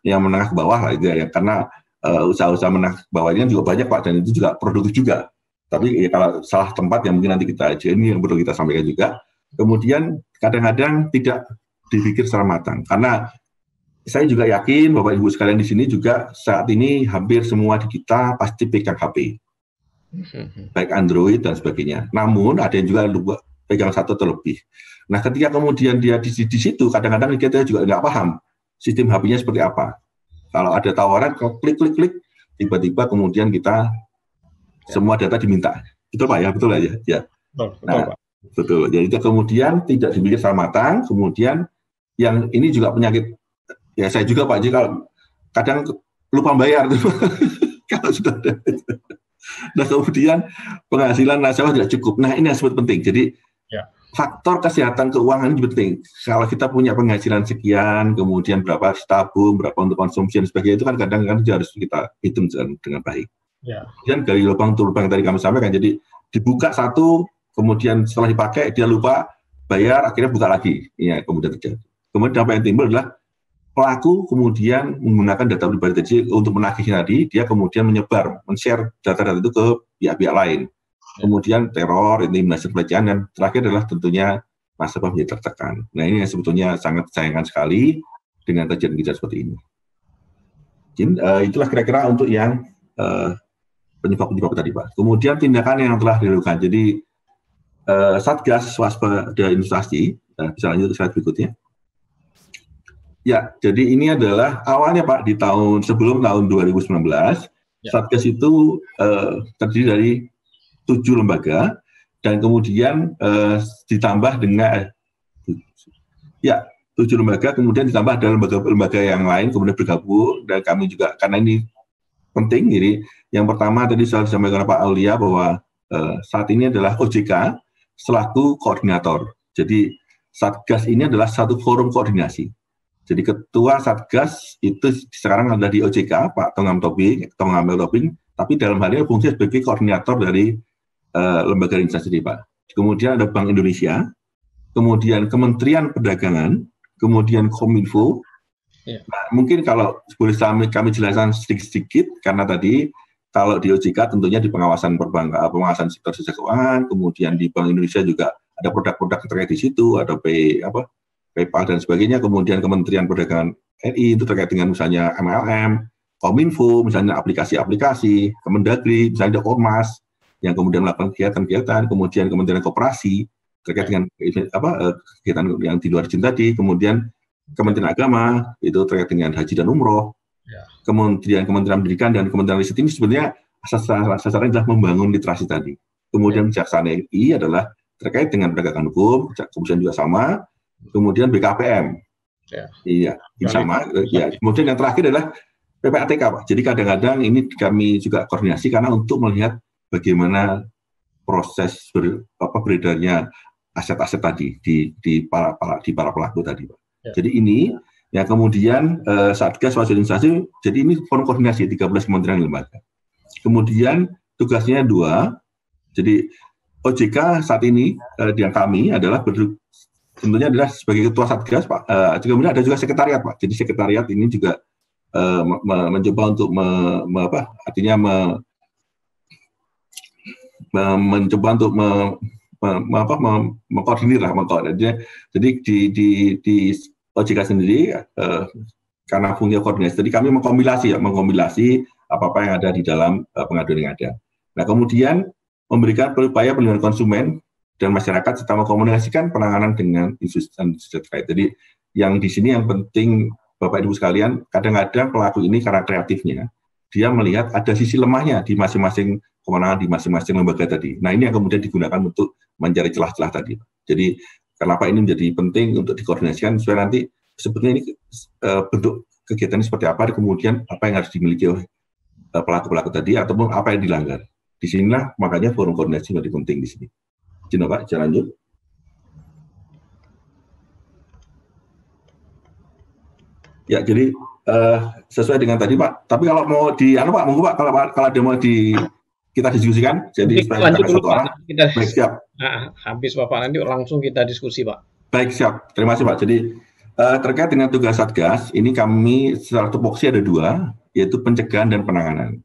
menengah ke bawah lah itu ya, karena usaha-usaha menengah ke bawah ini juga banyak Pak, dan itu juga produktif juga. Tapi ya, kalau salah tempat yang mungkin nanti kita aja ini yang perlu kita sampaikan juga. Kemudian kadang-kadang tidak dipikir secara matang, karena saya juga yakin Bapak Ibu sekalian di sini juga saat ini hampir semua di kita pasti pegang HP, baik Android dan sebagainya. Namun ada yang juga pegang satu atau lebih. Nah, ketika kemudian dia di situ, kadang-kadang kita juga nggak paham sistem HP-nya seperti apa. Kalau ada tawaran, klik, tiba-tiba kemudian kita semua data diminta. Betul Pak ya? Betul aja. Ya. Nah, betul. Jadi kemudian tidak dipikir secara matang. Kemudian yang ini juga penyakit. Ya saya juga Pak, jadi kalau kadang lupa bayar kalau sudah ada. Nah kemudian penghasilan nasabah tidak cukup. Nah ini yang sangat penting. Jadi faktor kesehatan keuangan ini penting. Kalau kita punya penghasilan sekian, kemudian berapa tabung, berapa untuk konsumsi dan sebagainya, itu kan kadang-kadang harus kita hitung dengan baik. Ya. Kemudian dari lubang tuh lubang yang tadi kami sampaikan, jadi dibuka satu, kemudian setelah dipakai dia lupa bayar, akhirnya buka lagi. Ya, kemudian terjadi. Kemudian apa yang timbul adalah pelaku kemudian menggunakan data pribadi tadi untuk menagih tadi, dia kemudian menyebar, men-share data-data itu ke pihak-pihak lain. Kemudian teror, intimidasi, pelecehan, dan terakhir adalah tentunya nasabah menjadi tertekan. Nah, ini yang sebetulnya sangat disayangkan sekali dengan kejadian seperti ini. Jadi, itulah kira-kira untuk yang penyebab-penyebab tadi, Pak. Kemudian tindakan yang telah dilakukan. Jadi Satgas Waspada Investasi, bisa lanjut ke slide berikutnya. Ya, jadi ini adalah awalnya, Pak, di sebelum tahun 2019, Satgas itu terdiri dari 7 lembaga, dan kemudian ditambah dengan 7 lembaga, kemudian ditambah ada lembaga-lembaga yang lain, kemudian bergabung, dan kami juga, karena ini penting, jadi yang pertama tadi sudah disampaikan Pak Aulia bahwa saat ini adalah OJK selaku koordinator. Jadi Satgas ini adalah satu forum koordinasi. Jadi ketua Satgas itu sekarang ada di OJK, Pak Tongam Tobing, tapi dalam hal ini fungsi sebagai koordinator dari lembaga instansi ini, Pak. Kemudian ada Bank Indonesia, kemudian Kementerian Perdagangan, kemudian Kominfo. Nah, mungkin kalau boleh kami jelaskan sedikit-sedikit, karena tadi kalau di OJK tentunya di pengawasan perbankan, pengawasan sektor jasa keuangan, kemudian di Bank Indonesia juga ada produk-produk terkait di situ, ada PayPal dan sebagainya, kemudian Kementerian Perdagangan RI itu terkait dengan misalnya MLM, Kominfo, misalnya aplikasi-aplikasi, Kemendagri, misalnya ada Ormas yang kemudian melakukan kegiatan-kegiatan, kemudian Kementerian Koperasi terkait dengan kegiatan yang di luar izin tadi, kemudian Kementerian Agama itu terkait dengan haji dan umroh, Kementerian Pendidikan dan Kementerian Riset ini sebenarnya sasarannya adalah membangun literasi tadi. Kemudian Kejaksaan RI adalah terkait dengan penegakan hukum, kemudian juga sama, kemudian BKPM, ini sama, ya. Kemudian yang terakhir adalah PPATK, Pak. Jadi kadang-kadang ini kami juga koordinasi karena untuk melihat bagaimana proses beredarnya aset-aset tadi di para pelaku tadi, Pak. Jadi ini ya, kemudian Satgas Waspada Investasi, jadi ini forum koordinasi 13 kementerian lembaga. Kemudian tugasnya 2, jadi OJK saat ini yang kami adalah tentunya adalah sebagai ketua Satgas, Pak. Kemudian ada juga sekretariat, Pak. Jadi sekretariat ini juga mencoba untuk mencoba untuk mengkoordinir lah, jadi di OJK sendiri karena fungsi koordinasi, jadi kami mengkompilasi apa-apa yang ada di dalam pengaduan yang ada. Nah, kemudian memberikan upaya perlindungan konsumen dan masyarakat serta mengkomunikasikan penanganan dengan institusi terkait. Jadi yang di sini yang penting, Bapak Ibu sekalian, kadang-kadang pelaku ini karena kreatifnya, dia melihat ada sisi lemahnya di masing-masing kewenangan di masing-masing lembaga tadi. Nah, ini yang kemudian digunakan untuk mencari celah-celah tadi. Jadi kenapa ini menjadi penting untuk dikoordinasikan supaya nanti sebetulnya ini bentuk kegiatan ini seperti apa, kemudian apa yang harus dimiliki oleh pelaku-pelaku tadi ataupun apa yang dilanggar. Di sinilah makanya forum koordinasi menjadi penting di sini. Izin Pak, jalan lanjut. Ya, jadi sesuai dengan tadi, Pak. Tapi kalau mau Pak, monggo Pak, kalau ada mau kita diskusikan, jadi lanjut dulu, Pak. Baik, siap. Habis Bapak nanti langsung kita diskusi, Pak. Baik, siap. Terima kasih, Pak. Jadi terkait dengan tugas Satgas, ini kami secara tupoksi ada 2, yaitu pencegahan dan penanganan.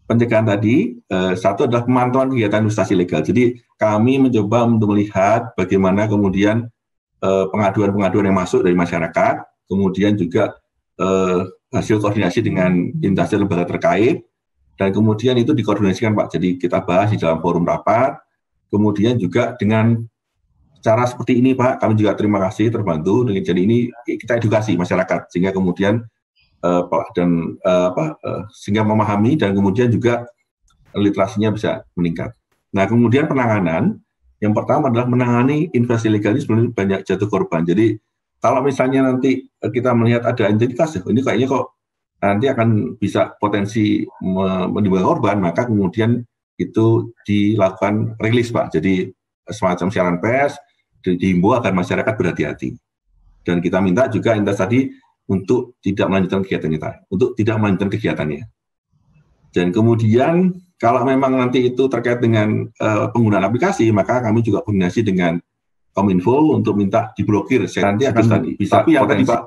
Pencegahan tadi, satu adalah pemantauan kegiatan investasi legal. Jadi kami mencoba untuk melihat bagaimana kemudian pengaduan-pengaduan yang masuk dari masyarakat, kemudian juga hasil koordinasi dengan instansi lembaga terkait, dan kemudian itu dikoordinasikan, Pak. Jadi kita bahas di dalam forum rapat, kemudian juga dengan cara seperti ini, Pak, kami juga terima kasih terbantu. Jadi ini kita edukasi masyarakat sehingga kemudian sehingga memahami dan kemudian juga literasinya bisa meningkat. Nah, kemudian penanganan yang pertama adalah menangani investasi legal ini sebenarnya banyak jatuh korban. Jadi kalau misalnya nanti kita melihat ada identitas, ini kayaknya kok nanti akan bisa potensi menimbulkan korban, maka kemudian itu dilakukan rilis, Pak. Jadi semacam siaran pers, dihimbau agar masyarakat berhati-hati. Dan kita minta juga Intas tadi untuk tidak melanjutkan kegiatannya. Dan kemudian kalau memang nanti itu terkait dengan penggunaan aplikasi, maka kami juga koordinasi dengan Kominfo untuk minta diblokir. Nanti akan tadi. Tapi yang tadi Pak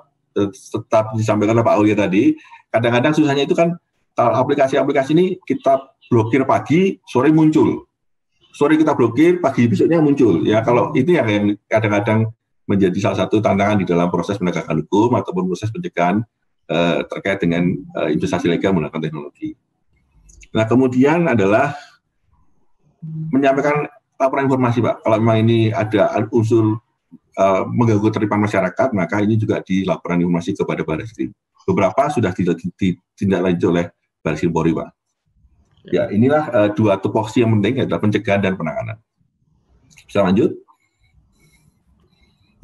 tetap disampaikan oleh Pak Aulia tadi, kadang-kadang susahnya itu kan aplikasi-aplikasi ini kita blokir pagi, sore muncul. Sore kita blokir, pagi besoknya muncul. Ya kalau itu yang kadang-kadang menjadi salah satu tantangan di dalam proses penegakan hukum ataupun proses pencegahan terkait dengan investasi legal menggunakan teknologi. Nah, kemudian adalah menyampaikan laporan informasi, Pak. Kalau memang ini ada unsur mengganggu ketertiban masyarakat, maka ini juga dilaporan informasi kepada Barreskrim. Beberapa sudah ditindaklanjuti oleh Barreskrim Polri, Pak. Ya, inilah dua tupoksi yang penting, adalah pencegahan dan penanganan. Bisa lanjut?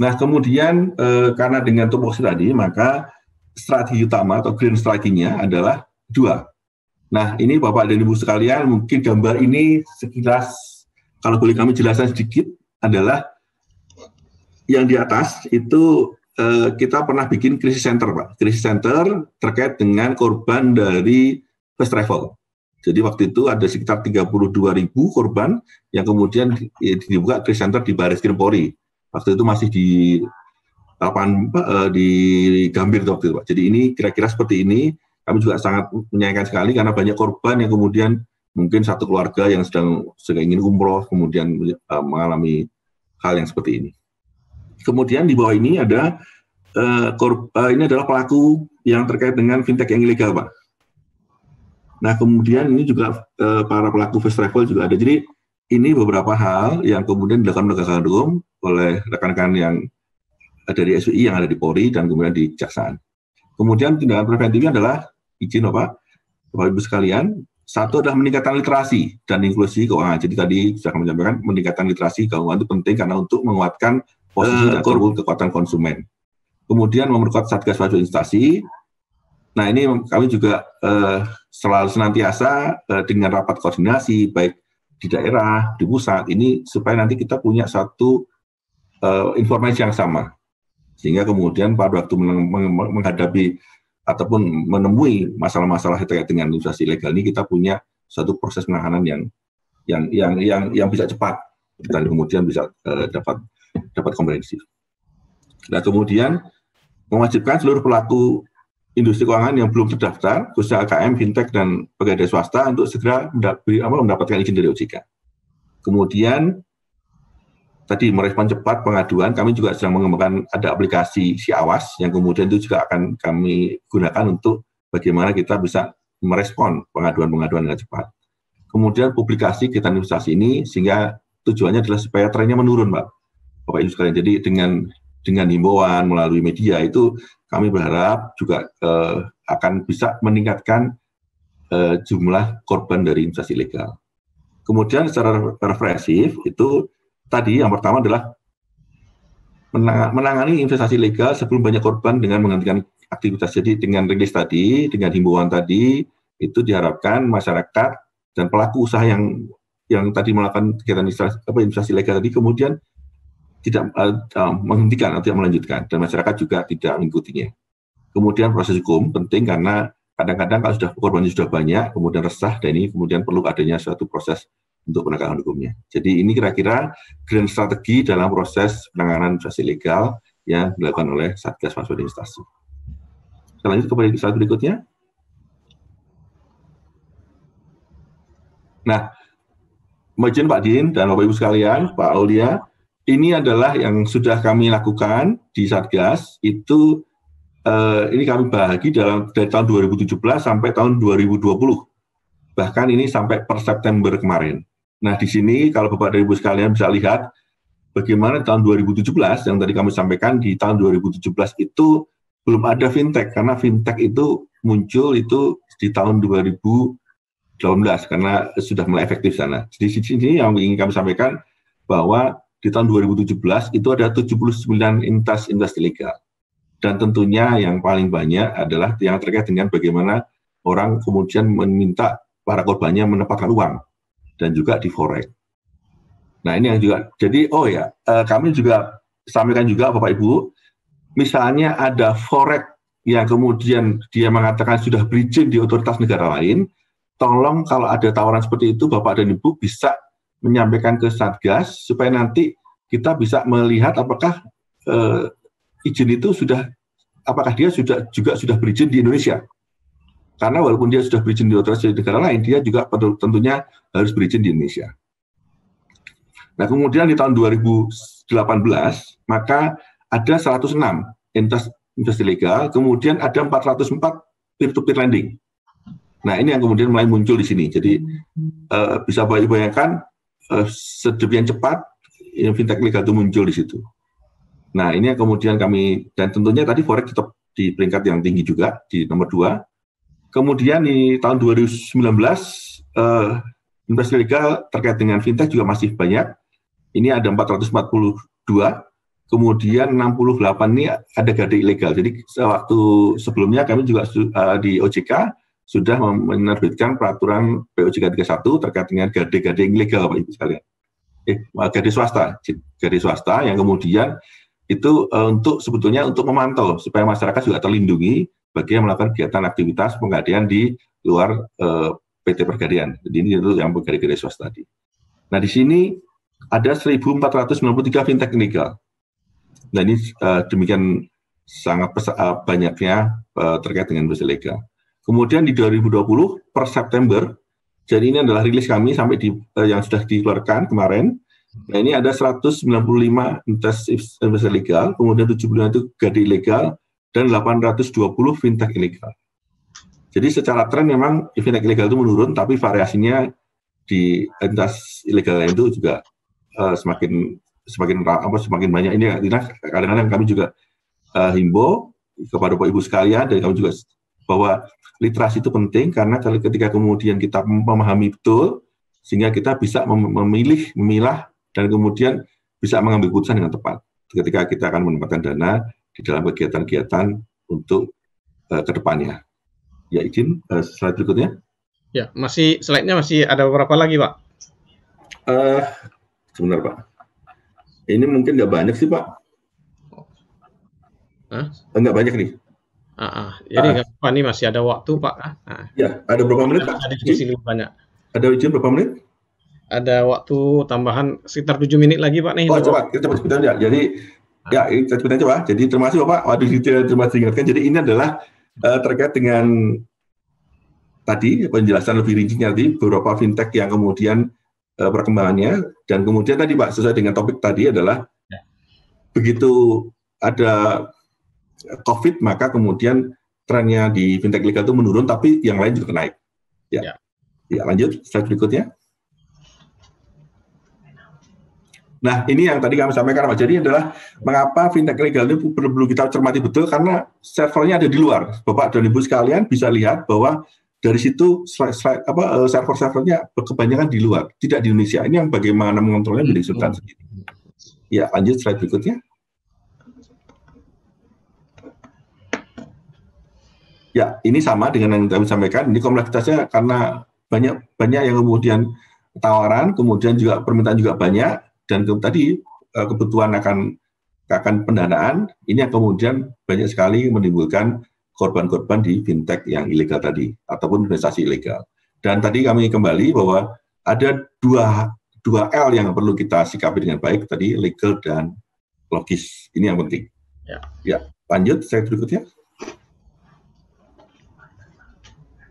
Nah, kemudian karena dengan tupoksi tadi, maka strategi utama atau grand strateginya adalah dua. Nah, ini Bapak dan Ibu sekalian, mungkin gambar ini sekilas, kalau boleh kami jelaskan sedikit, adalah yang di atas itu kita pernah bikin krisis center, Pak. Krisis center terkait dengan korban dari first travel. Jadi waktu itu ada sekitar 32.000 korban yang kemudian dibuka krisis center di Barreskrim Polri. Waktu itu masih di Gambir waktu itu, Pak. Jadi ini kira-kira seperti ini. Kami juga sangat menyayangkan sekali karena banyak korban yang kemudian mungkin satu keluarga yang sedang ingin umroh kemudian mengalami hal yang seperti ini. Kemudian di bawah ini ada ini adalah pelaku yang terkait dengan fintech yang ilegal, Pak. Nah, kemudian ini juga para pelaku first travel juga ada. Jadi ini beberapa hal yang kemudian dilakukan penegakan hukum oleh rekan-rekan yang dari SUI yang ada di Polri dan kemudian di Kejaksaan. Kemudian tindakan preventifnya adalah izin Bapak Ibu sekalian, satu adalah meningkatkan literasi dan inklusi keuangan. Jadi tadi sudah kami sampaikan meningkatkan literasi keuangan itu penting karena untuk menguatkan posisi dan kekuatan konsumen. Kemudian memperkuat Satgas Waspada Investasi. Nah, ini kami juga selalu senantiasa dengan rapat koordinasi baik di daerah, di pusat ini supaya nanti kita punya satu informasi yang sama. Sehingga kemudian pada waktu menghadapi ataupun menemui masalah-masalah terkait dengan investasi ilegal ini kita punya satu proses penanganan yang bisa cepat dan kemudian bisa dapat komprehensif. Nah, kemudian mewajibkan seluruh pelaku industri keuangan yang belum terdaftar, khususnya AKM, fintech dan pegawai swasta untuk segera mendapatkan izin dari OJK. Kemudian tadi merespon cepat pengaduan, kami juga sedang mengembangkan ada aplikasi SiAwas yang kemudian itu juga akan kami gunakan untuk bagaimana kita bisa merespon pengaduan-pengaduan dengan cepat. Kemudian publikasi kegiatan investasi ini sehingga tujuannya adalah supaya trennya menurun, Pak. Bapak Ibu sekalian. Jadi dengan himbauan melalui media itu kami berharap juga akan bisa meningkatkan jumlah korban dari investasi ilegal. Kemudian secara represif itu tadi yang pertama adalah menangani investasi ilegal sebelum banyak korban dengan menghentikan aktivitas. Jadi dengan rilis tadi, dengan himbauan tadi, itu diharapkan masyarakat dan pelaku usaha yang tadi melakukan kegiatan investasi ilegal tadi kemudian tidak menghentikan atau tidak melanjutkan dan masyarakat juga tidak mengikutinya. Kemudian proses hukum penting karena kadang-kadang kalau sudah korbannya sudah banyak, kemudian resah dan ini kemudian perlu adanya suatu proses untuk penegakan hukumnya. Jadi ini kira-kira grand strategi dalam proses penanganan investasi ilegal yang dilakukan oleh Satgas Waspada Investasi. Selanjutnya kepada slide berikutnya. Nah, izin Pak Din dan Bapak Ibu sekalian, Pak Aulia, ini adalah yang sudah kami lakukan di Satgas, itu ini kami bagi dari tahun 2017 sampai tahun 2020. Bahkan ini sampai per September kemarin. Nah, di sini kalau Bapak dan Ibu sekalian bisa lihat bagaimana tahun 2017 yang tadi kami sampaikan di tahun 2017 itu belum ada fintech karena fintech itu muncul itu di tahun 2018 karena sudah mulai efektif sana. Di sini yang ingin kami sampaikan bahwa di tahun 2017 itu ada 79 investasi ilegal. Dan tentunya yang paling banyak adalah yang terkait dengan bagaimana orang kemudian meminta para korbannya menempatkan uang dan juga di forex. Nah, ini yang juga. Jadi, kami juga sampaikan juga Bapak Ibu, misalnya ada forex yang kemudian dia mengatakan sudah berizin di otoritas negara lain, tolong kalau ada tawaran seperti itu, Bapak dan Ibu bisa menyampaikan ke Satgas supaya nanti kita bisa melihat apakah izin itu apakah dia sudah berizin di Indonesia. Karena walaupun dia sudah berizin di otoritas negara lain, dia juga tentunya harus berizin di Indonesia. Nah, kemudian di tahun 2018, maka ada 106 investasi legal, kemudian ada 404 peer-to-peer lending. Nah, ini yang kemudian mulai muncul di sini. Jadi, bisa Bapak Ibu bayangkan, sedemikian cepat, fintech legal itu muncul di situ. Nah, ini yang kemudian kami, dan tentunya tadi forex tetap di peringkat yang tinggi juga, di nomor 2. Kemudian di tahun 2019, investasi legal terkait dengan fintech juga masih banyak. Ini ada 442, kemudian 68 ini ada gade ilegal. Jadi waktu sebelumnya kami juga di OJK sudah menerbitkan peraturan POJK 31 terkait dengan gade-gade ilegal, Bapak Ibu sekalian. Gade swasta yang kemudian itu sebetulnya untuk memantau supaya masyarakat juga terlindungi bagi yang melakukan kegiatan aktivitas penggadean di luar PT Pergadean. Jadi ini itu yang gade-gade swasta tadi. Nah, di sini ada 1.493 fintech ilegal. Nah, ini demikian sangat banyaknya terkait dengan investasi legal. Kemudian di 2020 per September, jadi ini adalah rilis kami sampai yang sudah dikeluarkan kemarin. Nah, ini ada 195 investasi legal, kemudian 75 itu gade ilegal, dan 820 fintech ilegal. Jadi secara tren memang fintech ilegal itu menurun, tapi variasinya di entitas ilegal itu juga semakin banyak. Ini kadang-kadang kami juga himbau kepada Bapak Ibu sekalian, dan kami juga bahwa literasi itu penting karena ketika kemudian kita memahami betul, sehingga kita bisa memilah, dan kemudian bisa mengambil keputusan dengan tepat ketika kita akan menempatkan dana di dalam kegiatan-kegiatan untuk kedepannya. Ya, izin slide berikutnya. Ya, slide-nya masih ada beberapa lagi, Pak. Sebentar, Pak. Ini mungkin nggak banyak sih, Pak. Nggak banyak nih. Jadi nggak apa-apa, nih masih ada waktu, Pak. Ya, ada berapa menit, Pak? Ada diskusi lebih banyak. Ada izin berapa menit? Ada waktu tambahan sekitar 7 menit lagi, Pak. Nih. Coba kita cepat ya. Jadi kita cepat aja, Pak. Jadi terima kasih, Bapak. Terima kasih diingatkan. Jadi ini adalah terkait dengan tadi penjelasan lebih rincinya tadi beberapa fintech yang kemudian perkembangannya, dan kemudian tadi, Pak, sesuai dengan topik tadi adalah begitu ada COVID, maka kemudian trennya di fintech legal itu menurun, tapi yang lain juga naik. Ya, lanjut slide berikutnya. Nah, ini yang tadi kami sampaikan, Pak. Jadi adalah mengapa fintech legal ini perlu kita cermati betul, karena servernya ada di luar. Bapak dan Ibu sekalian bisa lihat bahwa dari situ server-servernya kebanyakan di luar, tidak di Indonesia. Ini yang bagaimana mengontrolnya menjadi sultan sendiri. Ya, lanjut slide berikutnya. Ya, ini sama dengan yang kami sampaikan. Ini kompleksitasnya karena banyak yang kemudian tawaran, kemudian juga permintaan juga banyak, dan tadi kebutuhan akan pendanaan, ini yang kemudian banyak sekali menimbulkan korban-korban di fintech yang ilegal tadi, ataupun investasi ilegal. Dan tadi kami kembali bahwa ada dua L yang perlu kita sikapi dengan baik, tadi legal dan logis. Ini yang penting. Ya, lanjut slide berikutnya.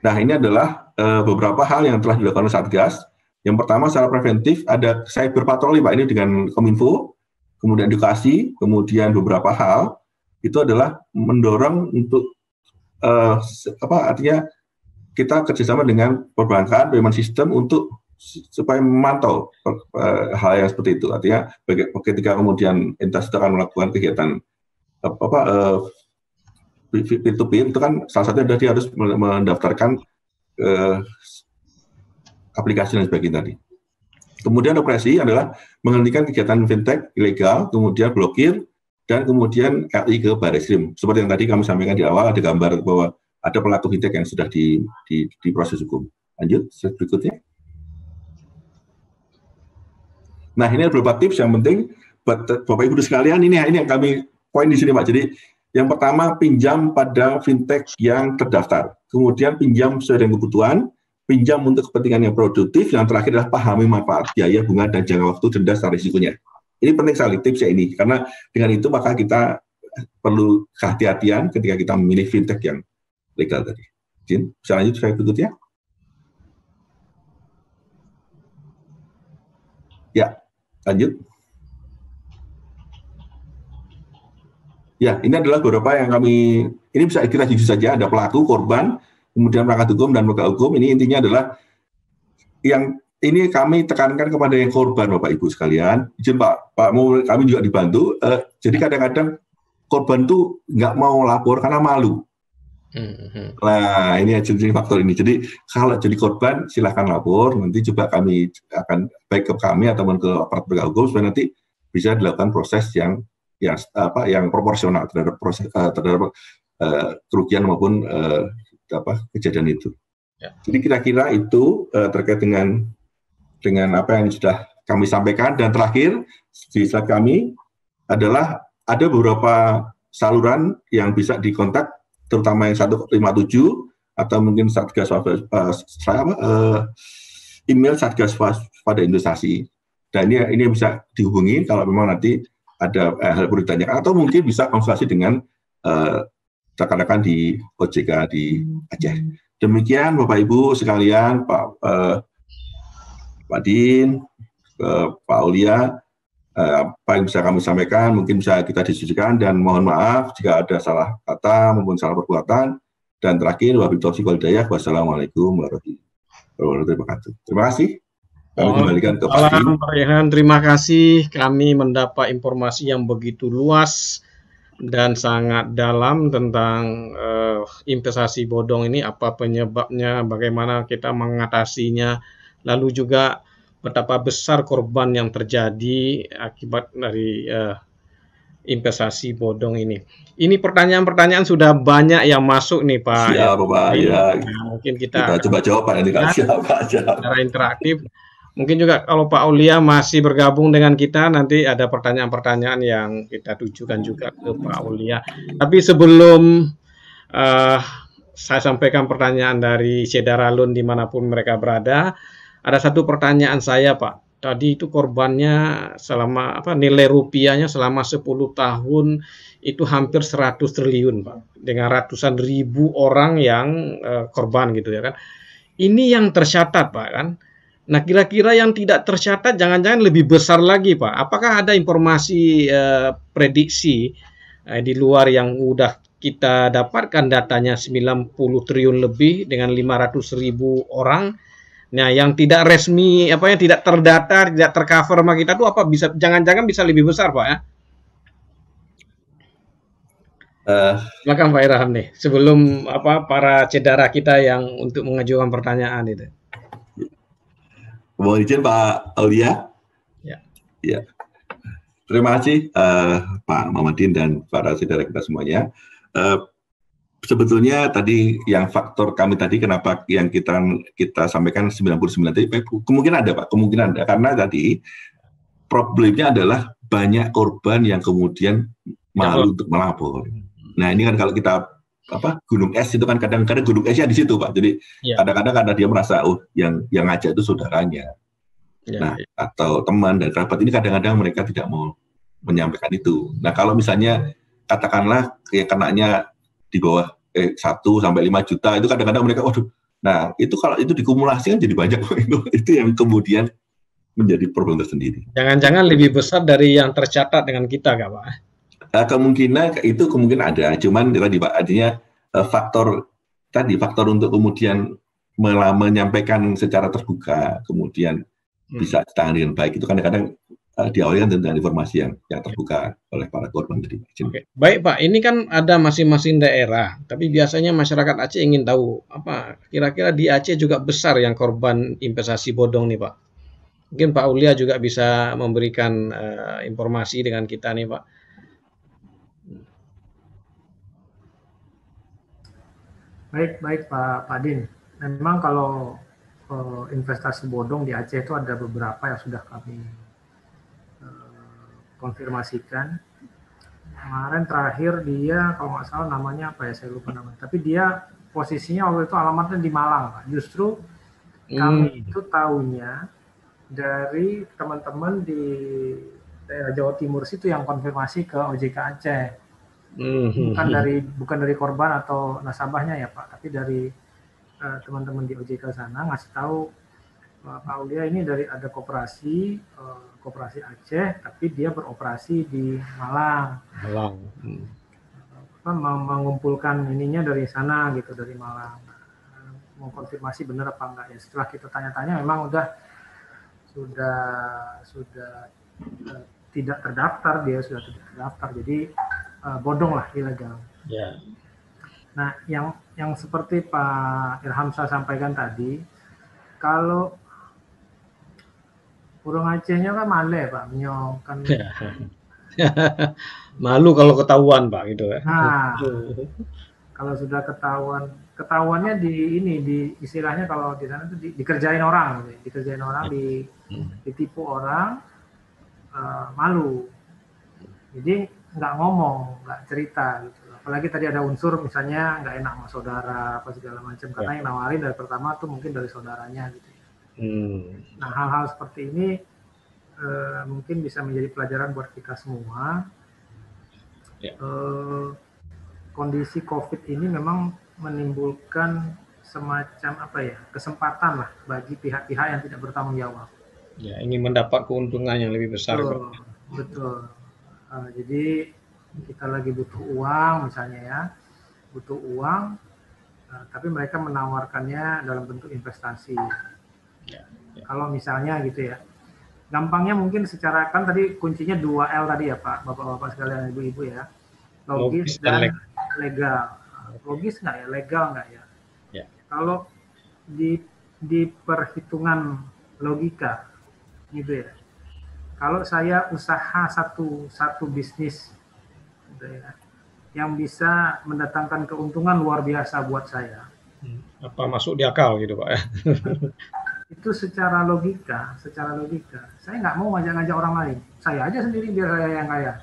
Nah, ini adalah beberapa hal yang telah dilakukan oleh Satgas. Yang pertama, secara preventif ada cyber patroli, Pak, ini dengan Kominfo, kemudian edukasi, kemudian beberapa hal itu adalah mendorong untuk artinya kita kerjasama dengan perbankan, payment system untuk supaya memantau hal yang seperti itu. Artinya ketika kemudian entitas itu akan melakukan kegiatan peer-to-peer, itu kan salah satunya adalah dia harus mendaftarkan aplikasi dan sebagainya tadi. Kemudian operasi adalah menghentikan kegiatan fintech ilegal, kemudian blokir, dan kemudian LI ke Barreskrim. Seperti yang tadi kami sampaikan di awal, ada gambar bahwa ada pelaku fintech yang sudah di proses hukum. Lanjut, slide berikutnya. Nah, ini ada beberapa tips yang penting buat Bapak Ibu sekalian. Ini yang kami poin di sini, Pak. Jadi yang pertama, pinjam pada fintech yang terdaftar. Kemudian pinjam sesuai dengan kebutuhan, pinjam untuk kepentingan yang produktif. Yang terakhir adalah pahami manfaat, biaya, bunga, dan jangka waktu, denda, serta risikonya. Ini penting sekali tipsnya ini, karena dengan itu maka kita perlu kehati-hatian ketika kita memilih fintech yang legal tadi. Jin, bisa lanjut saya berikutnya? Ya, lanjut. Ya, ini adalah beberapa yang kami, ini bisa kita jujur saja, ada pelaku, korban, kemudian perangkat hukum dan penegak hukum. Ini intinya adalah yang ini kami tekankan kepada yang korban, Bapak Ibu sekalian. Izin Pak, kami juga dibantu. Jadi kadang-kadang korban tuh nggak mau lapor karena malu. Nah, ini jadi faktor ini. Jadi kalau jadi korban, silahkan lapor. Nanti coba kami akan baik ke kami ataupun ke aparat penegak hukum supaya nanti bisa dilakukan proses yang proporsional terhadap proses terhadap kerugian maupun kejadian itu. Ya. Jadi kira-kira itu terkait dengan apa yang sudah kami sampaikan. Dan terakhir di slide kami adalah ada beberapa saluran yang bisa dikontak, terutama yang 157 atau mungkin Satgas email Satgas pada investasi. Dan ini bisa dihubungi kalau memang nanti ada hal perlu ditanyakan, atau mungkin bisa konsultasi dengan rekan-rekan di OJK di Aceh. Demikian Bapak Ibu sekalian, Pak Din, Pak Aulia, apa yang bisa kami sampaikan mungkin bisa kita diskusikan, dan mohon maaf jika ada salah kata maupun salah perbuatan. Dan terakhir, wabillahi taufiq wal hidayah. Wassalamualaikum warahmatullahi wabarakatuh. Terima kasih. Kami kembalikan ke Pak Din. Pak Rehan, terima kasih. Kami mendapat informasi yang begitu luas dan sangat dalam tentang investasi bodong ini, apa penyebabnya, bagaimana kita mengatasinya, lalu juga betapa besar korban yang terjadi akibat dari investasi bodong ini. Ini pertanyaan-pertanyaan sudah banyak yang masuk nih Pak. Siap Pak, ya. Mungkin kita coba jawab Pak, nanti secara interaktif. Mungkin juga kalau Pak Aulia masih bergabung dengan kita, nanti ada pertanyaan-pertanyaan yang kita tujukan juga ke Pak Aulia. Tapi sebelum saya sampaikan pertanyaan dari Cedaralun dimanapun mereka berada, ada satu pertanyaan saya Pak. Tadi itu korbannya selama nilai rupiahnya selama 10 tahun itu hampir 100 triliun Pak. Dengan ratusan ribu orang yang korban gitu ya kan. Ini yang tercatat Pak kan. Nah, kira-kira yang tidak tercatat jangan-jangan lebih besar lagi, Pak. Apakah ada informasi prediksi di luar yang udah kita dapatkan datanya 90 triliun lebih dengan 500.000 orang? Nah, yang tidak resmi, yang tidak terdata, tidak tercover sama kita tuh apa bisa jangan-jangan bisa lebih besar, Pak ya? Silakan Pak Irham nih, sebelum para cedera kita yang untuk mengajukan pertanyaan itu. Mohon izin Pak Aulia. Ya. Terima kasih Pak Muhammadin dan para saudara kita semuanya. Sebetulnya tadi yang faktor kami tadi kenapa yang kita sampaikan 99 tadi kemungkinan ada Pak, kemungkinan ada karena tadi problemnya adalah banyak korban yang kemudian malu untuk melapor. Nah ini kan kalau kita gunung es itu kan kadang-kadang gunung esnya di situ Pak. Jadi kadang-kadang karena dia merasa yang ngajak itu saudaranya, atau teman dan kerabat, ini kadang-kadang mereka tidak mau menyampaikan itu. Nah kalau misalnya katakanlah yang kenanya di bawah 1 sampai 5 juta itu kadang-kadang mereka nah itu kalau itu dikumulasi kan jadi banyak itu yang kemudian menjadi problem tersendiri. Jangan-jangan lebih besar dari yang tercatat dengan kita nggak Pak? Kemungkinan ada, cuman tadi Pak artinya faktor untuk kemudian menyampaikan secara terbuka kemudian bisa ditangani dengan baik itu kadang-kadang diawali kan dengan informasi yang terbuka oleh para korban tadi. Oke. Baik Pak, ini kan ada masing-masing daerah, tapi biasanya masyarakat Aceh ingin tahu kira-kira di Aceh juga besar yang korban investasi bodong nih Pak. Mungkin Pak Aulia juga bisa memberikan informasi dengan kita nih Pak. Baik Pak Din. Memang kalau investasi bodong di Aceh itu ada beberapa yang sudah kami konfirmasikan. Kemarin terakhir dia kalau nggak salah namanya apa ya, saya lupa namanya. Tapi dia posisinya waktu itu alamatnya di Malang, Pak. Justru kami itu tahunya dari teman-teman di daerah Jawa Timur situ yang konfirmasi ke OJK Aceh. Bukan dari korban atau nasabahnya ya Pak, tapi dari teman-teman di OJK sana ngasih tahu Pak Aulia ini dari ada koperasi Aceh, tapi dia beroperasi di Malang. Mengumpulkan ininya dari sana gitu, dari Malang. Mau konfirmasi benar apa enggak ya. Setelah kita tanya-tanya memang sudah tidak terdaftar, dia sudah tidak terdaftar. Jadi bodong lah, ilegal. Ya. Nah, yang seperti Pak Irhamsyah sampaikan tadi, kalau burung Acehnya kan male Pak, menyong kan. Malu kalau ketahuan Pak gitu ya. Nah, kalau sudah ketahuannya di istilahnya kalau di sana itu dikerjain orang, ditipu orang, malu. Jadi nggak ngomong, nggak cerita gitu. Apalagi tadi ada unsur misalnya nggak enak sama saudara apa segala macam, karena yang nawarin dari pertama tuh mungkin dari saudaranya gitu. Nah, hal-hal seperti ini mungkin bisa menjadi pelajaran buat kita semua. Kondisi COVID ini memang menimbulkan semacam kesempatan lah bagi pihak-pihak yang tidak bertanggung jawab. Ya, ingin mendapat keuntungan yang lebih besar. Betul. Jadi kita lagi butuh uang misalnya butuh uang, tapi mereka menawarkannya dalam bentuk investasi. Kalau misalnya gitu ya, gampangnya mungkin secara kan tadi kuncinya 2L tadi ya Pak, Bapak-bapak sekalian, Ibu-ibu ya, logis dan legal. Logis nggak ya, legal nggak ya? Kalau di perhitungan logika gitu ya, kalau saya usaha satu bisnis gitu ya, yang bisa mendatangkan keuntungan luar biasa buat saya, apa masuk di akal gitu Pak ya? Itu secara logika saya nggak mau ngajak-ngajak orang lain, saya aja sendiri biar saya yang kaya.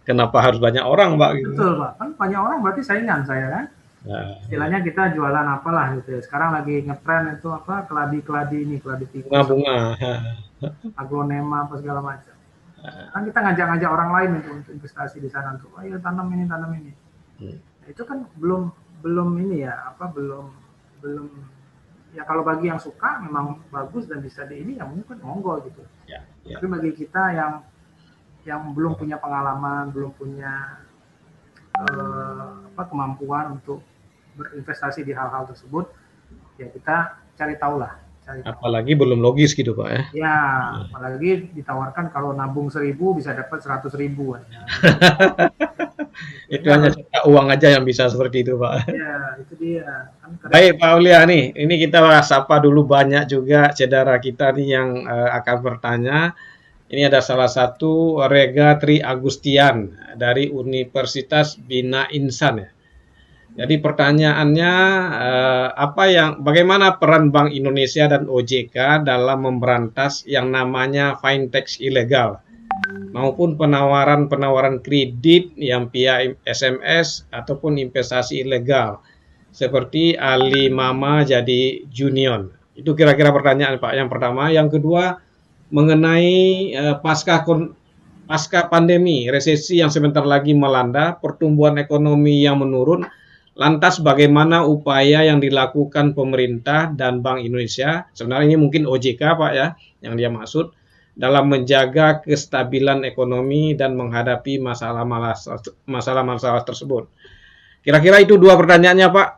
Kenapa harus banyak orang Pak? Gitu. Betul Pak, kan banyak orang berarti saingan saya kan. Istilahnya kita jualan apalah gitu ya. Sekarang lagi ngetren itu apa, keladi tikus, bunga, aglonema apa segala macam. Kan kita ngajak-ngajak orang lain untuk investasi di sana tuh, ayo tanam ini. Nah, itu kan belum ini ya, belum ya, kalau bagi yang suka memang bagus dan bisa ya mungkin monggo gitu. Tapi bagi kita yang belum punya pengalaman, belum punya kemampuan untuk berinvestasi di hal-hal tersebut, ya kita cari tahu. Apalagi belum logis gitu Pak ya? Ya, apalagi ditawarkan kalau nabung 1.000 bisa dapat 100.000. Itu hanya uang aja yang bisa seperti itu Pak. Ya, itu dia. Baik Pak Aulia nih, ini kita sapa dulu, banyak juga saudara kita nih yang akan bertanya. Ini ada salah satu Rega Tri Agustian dari Universitas Bina Insan ya. Jadi pertanyaannya, bagaimana peran Bank Indonesia dan OJK dalam memberantas yang namanya fintech ilegal maupun penawaran kredit yang via SMS ataupun investasi ilegal seperti Ali Mama jadi Junior. Itu kira-kira pertanyaan Pak yang pertama. Yang kedua, mengenai pasca pandemi, resesi yang sebentar lagi melanda, pertumbuhan ekonomi yang menurun. Lantas bagaimana upaya yang dilakukan pemerintah dan Bank Indonesia, sebenarnya ini mungkin OJK Pak ya, yang dia maksud, dalam menjaga kestabilan ekonomi dan menghadapi masalah-masalah tersebut. Kira-kira itu dua pertanyaannya Pak.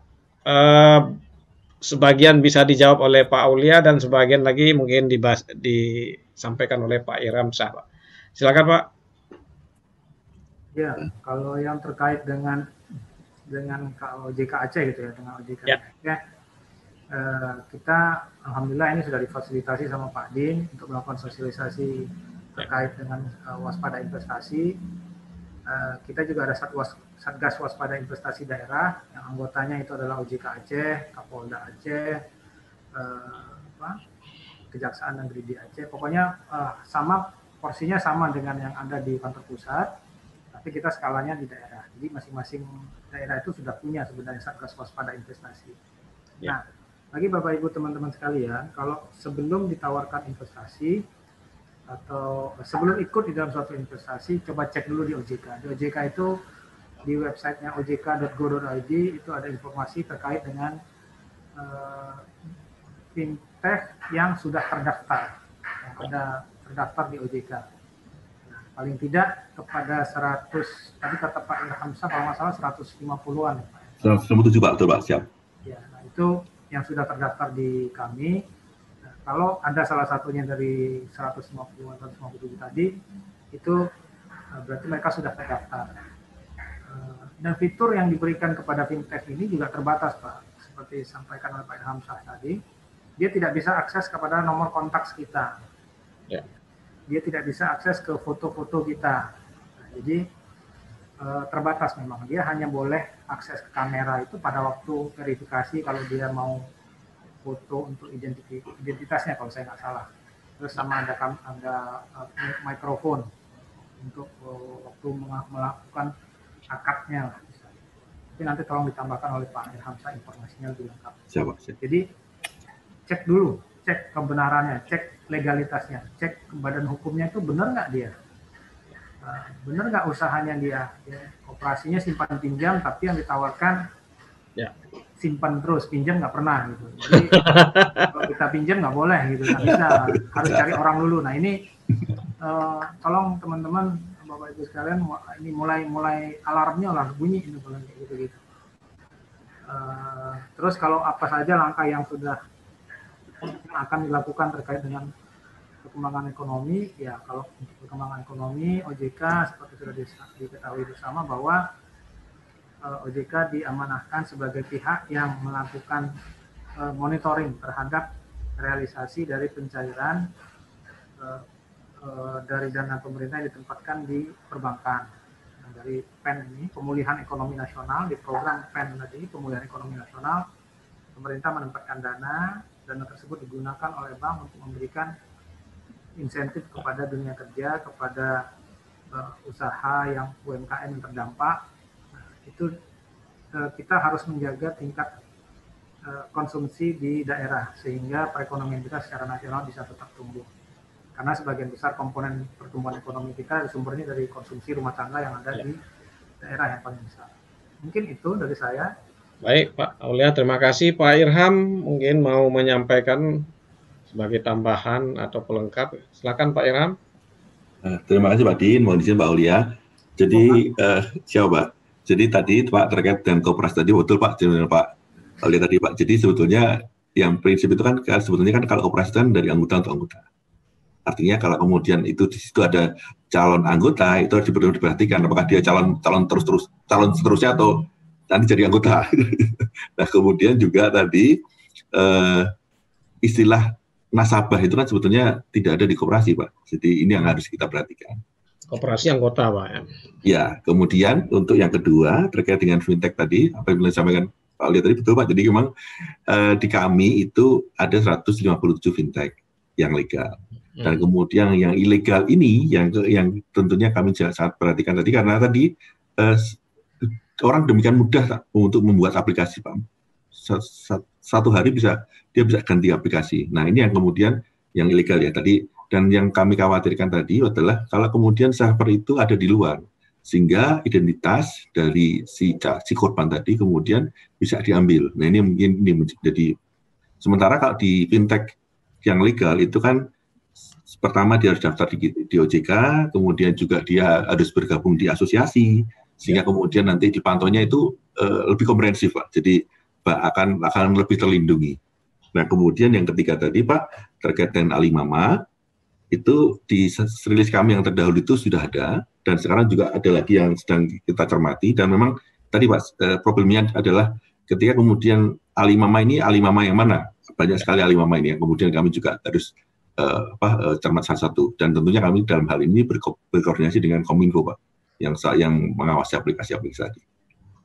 Sebagian bisa dijawab oleh Pak Aulia dan sebagian lagi mungkin disampaikan oleh Pak Irhamsyah Pak. Silakan Pak. Ya, kalau yang terkait dengan OJK Aceh gitu ya, dengan OJK Aceh, kita alhamdulillah ini sudah difasilitasi sama Pak Din untuk melakukan sosialisasi terkait dengan waspada investasi. Kita juga ada Satgas Waspada Investasi Daerah yang anggotanya itu adalah OJK Aceh, Kapolda Aceh, Kejaksaan Negeri di Aceh. Pokoknya sama porsinya sama dengan yang ada di kantor pusat, tapi kita skalanya di daerah. Jadi masing-masing daerah itu sudah punya sebenarnya Satgas Waspada Investasi. Nah, bagi Bapak Ibu teman-teman sekalian, kalau sebelum ditawarkan investasi atau sebelum ikut di dalam suatu investasi, coba cek dulu di OJK. Di OJK itu di websitenya ojk.go.id itu ada informasi terkait dengan fintech yang sudah terdaftar, yang ada terdaftar di OJK. Nah, paling tidak kepada 100, tadi kata Pak Irhamsyah kalau nggak salah 150-an. 157 Pak, betul Pak, siap. Ya, nah itu yang sudah terdaftar di kami. Nah, kalau ada salah satunya dari 150 atau 157 tadi, itu berarti mereka sudah terdaftar. Dan fitur yang diberikan kepada fintech ini juga terbatas, Pak. Seperti disampaikan oleh Pak Irhamsyah tadi, dia tidak bisa akses kepada nomor kontak kita. Ya. Dia tidak bisa akses ke foto-foto kita. Nah, jadi terbatas memang. Dia hanya boleh akses ke kamera itu pada waktu verifikasi kalau dia mau foto untuk identitasnya kalau saya nggak salah. Terus sama ada mikrofon untuk waktu melakukan akadnya lah. Tapi nanti tolong ditambahkan oleh Pak Irhamsyah informasinya lebih lengkap. Siapa? Jadi cek dulu, cek kebenarannya, cek legalitasnya, cek ke badan hukumnya itu benar nggak dia. Benar nggak usahanya dia, ya, operasinya simpan pinjam tapi yang ditawarkan simpan terus, pinjam nggak pernah gitu. Jadi kalau kita pinjam nggak boleh gitu, nggak bisa, harus cari orang dulu. Nah ini tolong teman-teman Bapak Ibu sekalian, ini mulai alarmnya lah bunyi ini kalau gitu. Terus kalau apa saja langkah yang sudah akan dilakukan terkait dengan perkembangan ekonomi, ya kalau untuk perkembangan ekonomi OJK seperti sudah diketahui bersama bahwa OJK diamanahkan sebagai pihak yang melakukan monitoring terhadap realisasi dari pencairan dari dana pemerintah yang ditempatkan di perbankan. Nah, dari PEN ini, pemulihan ekonomi nasional, di program PEN tadi, pemulihan ekonomi nasional, pemerintah menempatkan dana tersebut digunakan oleh bank untuk memberikan insentif kepada dunia kerja, kepada usaha yang UMKM yang terdampak. Nah, itu kita harus menjaga tingkat konsumsi di daerah sehingga perekonomian kita secara nasional bisa tetap tumbuh. Karena sebagian besar komponen pertumbuhan ekonomi kita sumbernya dari konsumsi rumah tangga yang ada di daerah yang paling besar. Mungkin itu dari saya. Baik Pak Aulia, terima kasih. Pak Irham mungkin mau menyampaikan sebagai tambahan atau pelengkap. Silakan Pak Irham. Terima kasih Pak Din, mohon izin Pak Aulia. Jadi siapa Pak? Jadi tadi Pak terkait dengan koperasi tadi betul Pak, Pak Aulia tadi Pak. Jadi sebetulnya yang prinsip itu kan sebetulnya kan kalau operasi kan dari anggota untuk anggota. Artinya kalau kemudian itu di situ ada calon anggota itu harus diperhatikan apakah dia calon seterusnya atau nanti jadi anggota. Nah kemudian juga tadi istilah nasabah itu kan sebetulnya tidak ada di koperasi Pak. Jadi ini yang harus kita perhatikan. Koperasi anggota Pak. Ya, kemudian untuk yang kedua terkait dengan fintech tadi, apa yang disampaikan Pak Aulia tadi betul Pak. Jadi memang di kami itu ada 157 fintech yang legal. Dan kemudian yang ilegal ini yang tentunya kami sangat perhatikan tadi karena tadi orang demikian mudah untuk membuat aplikasi Pak. Satu hari dia bisa ganti aplikasi. Nah ini yang kemudian yang ilegal ya tadi. Dan yang kami khawatirkan tadi adalah kalau kemudian server itu ada di luar, sehingga identitas dari si korban tadi kemudian bisa diambil. Nah ini mungkin ini menjadi sementara kalau di fintech yang legal itu kan pertama dia harus daftar di OJK, kemudian juga dia harus bergabung di asosiasi, sehingga kemudian nanti dipantaunya itu lebih komprehensif Pak. Jadi Pak akan lebih terlindungi. Nah kemudian yang ketiga tadi Pak terkait dengan Alimama itu di rilis kami yang terdahulu itu sudah ada dan sekarang juga ada lagi yang sedang kita cermati dan memang tadi Pak problemnya adalah ketika kemudian Alimama yang mana banyak sekali Alimama ini yang kemudian kami juga harus cermat satu dan tentunya kami dalam hal ini berkoordinasi dengan Kominfo Pak yang mengawasi aplikasi-aplikasi tadi.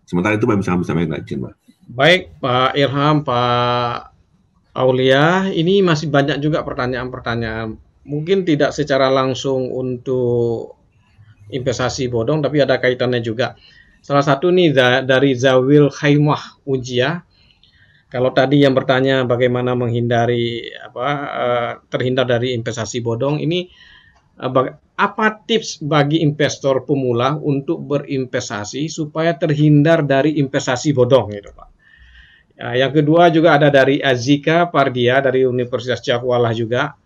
Sementara itu Pak bisa sampaikan izin Pak. Baik Pak Irham, Pak Aulia, ini masih banyak juga pertanyaan-pertanyaan mungkin tidak secara langsung untuk investasi bodong, tapi ada kaitannya juga. Salah satu nih dari Zawil Khaimah Ujia. Kalau tadi yang bertanya bagaimana menghindari terhindar dari investasi bodong, ini apa tips bagi investor pemula untuk berinvestasi supaya terhindar dari investasi bodong, gitu Pak. Yang kedua juga ada dari Azika Pardia dari Universitas Cakwalah juga.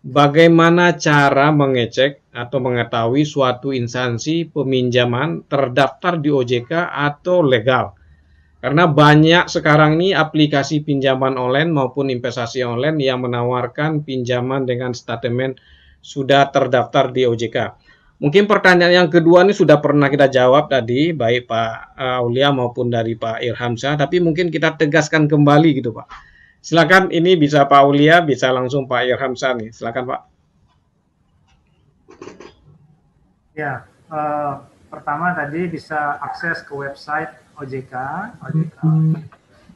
Bagaimana cara mengecek atau mengetahui suatu instansi peminjaman terdaftar di OJK atau legal? Karena banyak sekarang ini aplikasi pinjaman online maupun investasi online yang menawarkan pinjaman dengan statement sudah terdaftar di OJK. Mungkin pertanyaan yang kedua ini sudah pernah kita jawab tadi, baik Pak Aulia maupun dari Pak Irhamsyah, tapi mungkin kita tegaskan kembali gitu Pak. Silakan, ini bisa Pak Aulia, bisa langsung Pak Irhamsyah nih. Silakan Pak. Ya, pertama tadi bisa akses ke website OJK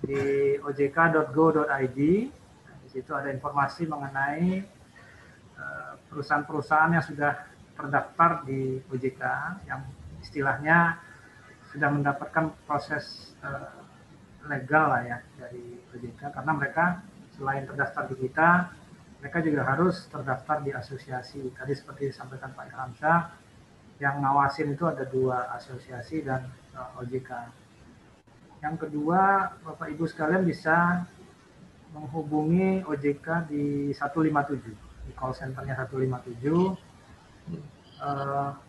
di ojk.go.id. Di situ ada informasi mengenai perusahaan-perusahaan yang sudah terdaftar di OJK, yang istilahnya sudah mendapatkan proses legal lah ya dari OJK, karena mereka selain terdaftar di kita, mereka juga harus terdaftar di asosiasi. Tadi seperti disampaikan Pak Irhamsyah, yang ngawasin itu ada 2 asosiasi dan OJK. Yang kedua, Bapak Ibu sekalian bisa menghubungi OJK di 157, di call centernya 157.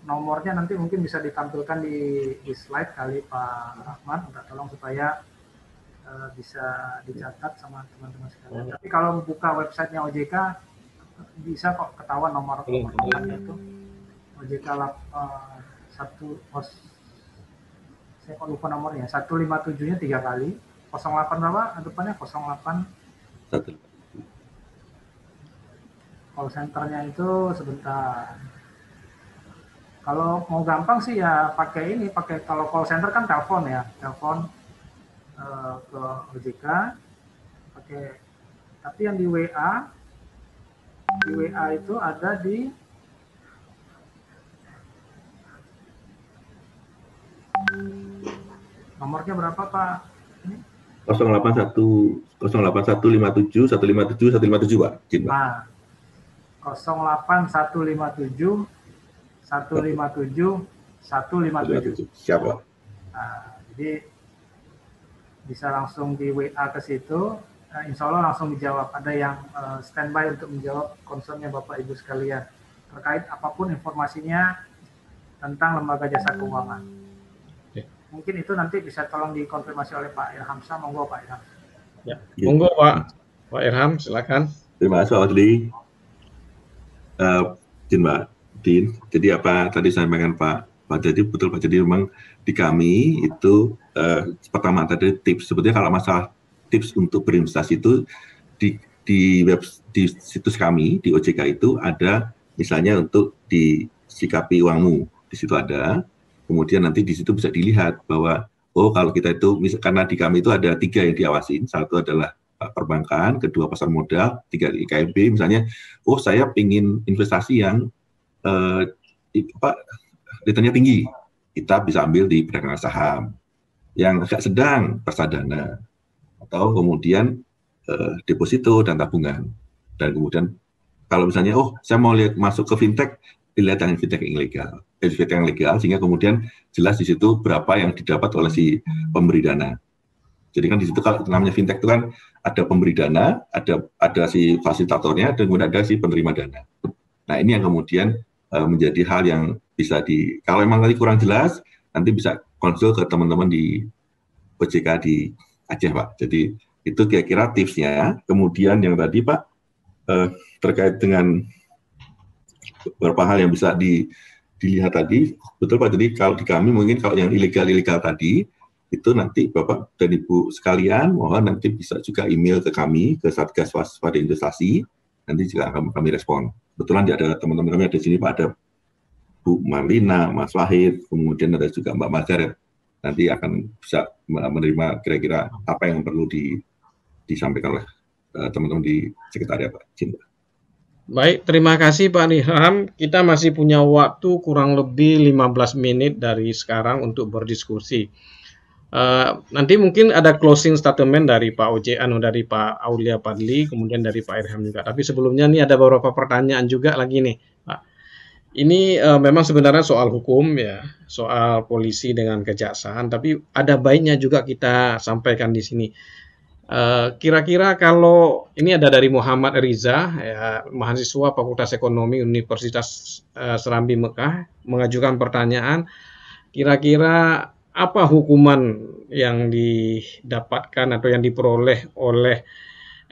Nomornya nanti mungkin bisa ditampilkan di slide kali Pak Rahmat, minta tolong supaya bisa dicatat sama teman-teman sekalian. Tapi kalau buka websitenya OJK bisa kok ketahuan nomor nomornya itu. OJK 1, saya kok lupa nomornya. 157-nya 3 kali. 08 berapa? Depannya 08. Call centernya itu sebentar. Kalau mau gampang sih ya pakai kalau call center kan telepon ya, telepon ke OJK pakai, tapi yang di WA itu ada di nomornya berapa Pak? 08157 157 Pak. Nah, 08157 157 157. Siapa? Nah, jadi bisa langsung di WA ke situ, insya Allah langsung dijawab. Ada yang standby untuk menjawab concernnya Bapak Ibu sekalian terkait apapun informasinya tentang lembaga jasa keuangan. Mungkin itu nanti bisa tolong dikonfirmasi oleh Pak Irhamsyah. Monggo Pak Irham. Ya, monggo Pak Irham, silakan. Terima kasih Pak Adli. Mbak Din, jadi apa tadi saya sampaikan Pak Jadi, betul Pak Jadi, memang di kami itu pertama tadi tips, sebetulnya kalau masalah tips untuk berinvestasi itu di situs kami di OJK itu ada misalnya untuk disikapi uangmu, di situ ada. Kemudian nanti di situ bisa dilihat bahwa kalau kita itu karena di kami itu ada 3 yang diawasin, satu adalah perbankan, kedua pasar modal, 3 IKMB misalnya. Saya ingin investasi yang returnnya tinggi, kita bisa ambil di perdagangan saham. Yang agak sedang reksadana, atau kemudian deposito dan tabungan. Dan kemudian kalau misalnya saya mau lihat masuk ke fintech, dilihat yang fintech yang legal, sehingga kemudian jelas di situ berapa yang didapat oleh si pemberi dana. Jadi kan di situ kalau namanya fintech itu kan ada pemberi dana, ada si fasilitatornya, dan kemudian ada si penerima dana. Nah ini yang kemudian menjadi hal yang bisa kalau memang tadi kurang jelas, nanti bisa konsul ke teman-teman di OJK di Aceh Pak. Jadi itu kira-kira tipsnya. Kemudian yang tadi Pak terkait dengan beberapa hal yang bisa dilihat tadi, betul Pak. Jadi kalau di kami mungkin kalau yang ilegal tadi itu nanti Bapak dan Ibu sekalian mohon nanti bisa juga email ke kami, ke Satgas Waspada Investasi, nanti juga akan kami respon. Kebetulan ada teman-teman kami ada di sini Pak, ada Bu Marlina, Mas Wahid, kemudian ada juga Mbak Margaret. Nanti akan bisa menerima kira-kira apa yang perlu disampaikan oleh teman-teman di sekretariat Pak. Baik, terima kasih Pak Ilham. Kita masih punya waktu kurang lebih 15 menit dari sekarang untuk berdiskusi. Nanti mungkin ada closing statement dari Pak dari Pak Aulia Fadli, kemudian dari Pak Ilham juga. Tapi sebelumnya nih ada beberapa pertanyaan juga lagi nih, Pak. Ini memang sebenarnya soal hukum ya, soal polisi dengan kejaksaan, tapi ada baiknya juga kita sampaikan di sini. Kira-kira kalau ini ada dari Muhammad Riza, ya, mahasiswa Fakultas Ekonomi Universitas Serambi Mekah, mengajukan pertanyaan, kira-kira apa hukuman yang didapatkan atau yang diperoleh oleh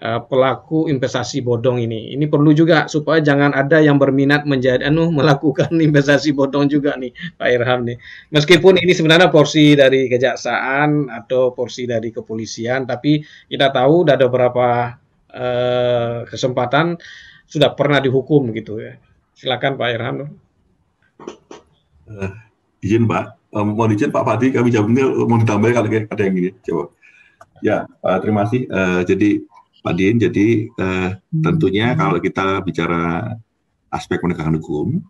pelaku investasi bodong ini? Ini perlu juga supaya jangan ada yang berminat melakukan investasi bodong juga nih, Pak Irham nih. Meskipun ini sebenarnya porsi dari kejaksaan atau porsi dari kepolisian, tapi kita tahu ada beberapa kesempatan sudah pernah dihukum gitu ya. Silakan Pak Irham. Izin Pak, mau izin Pak Fadli, kami jawabnya mau ditambahkan kalau ada yang gini, coba. Ya, terima kasih. Jadi Pak Din, jadi tentunya kalau kita bicara aspek penegakan hukum,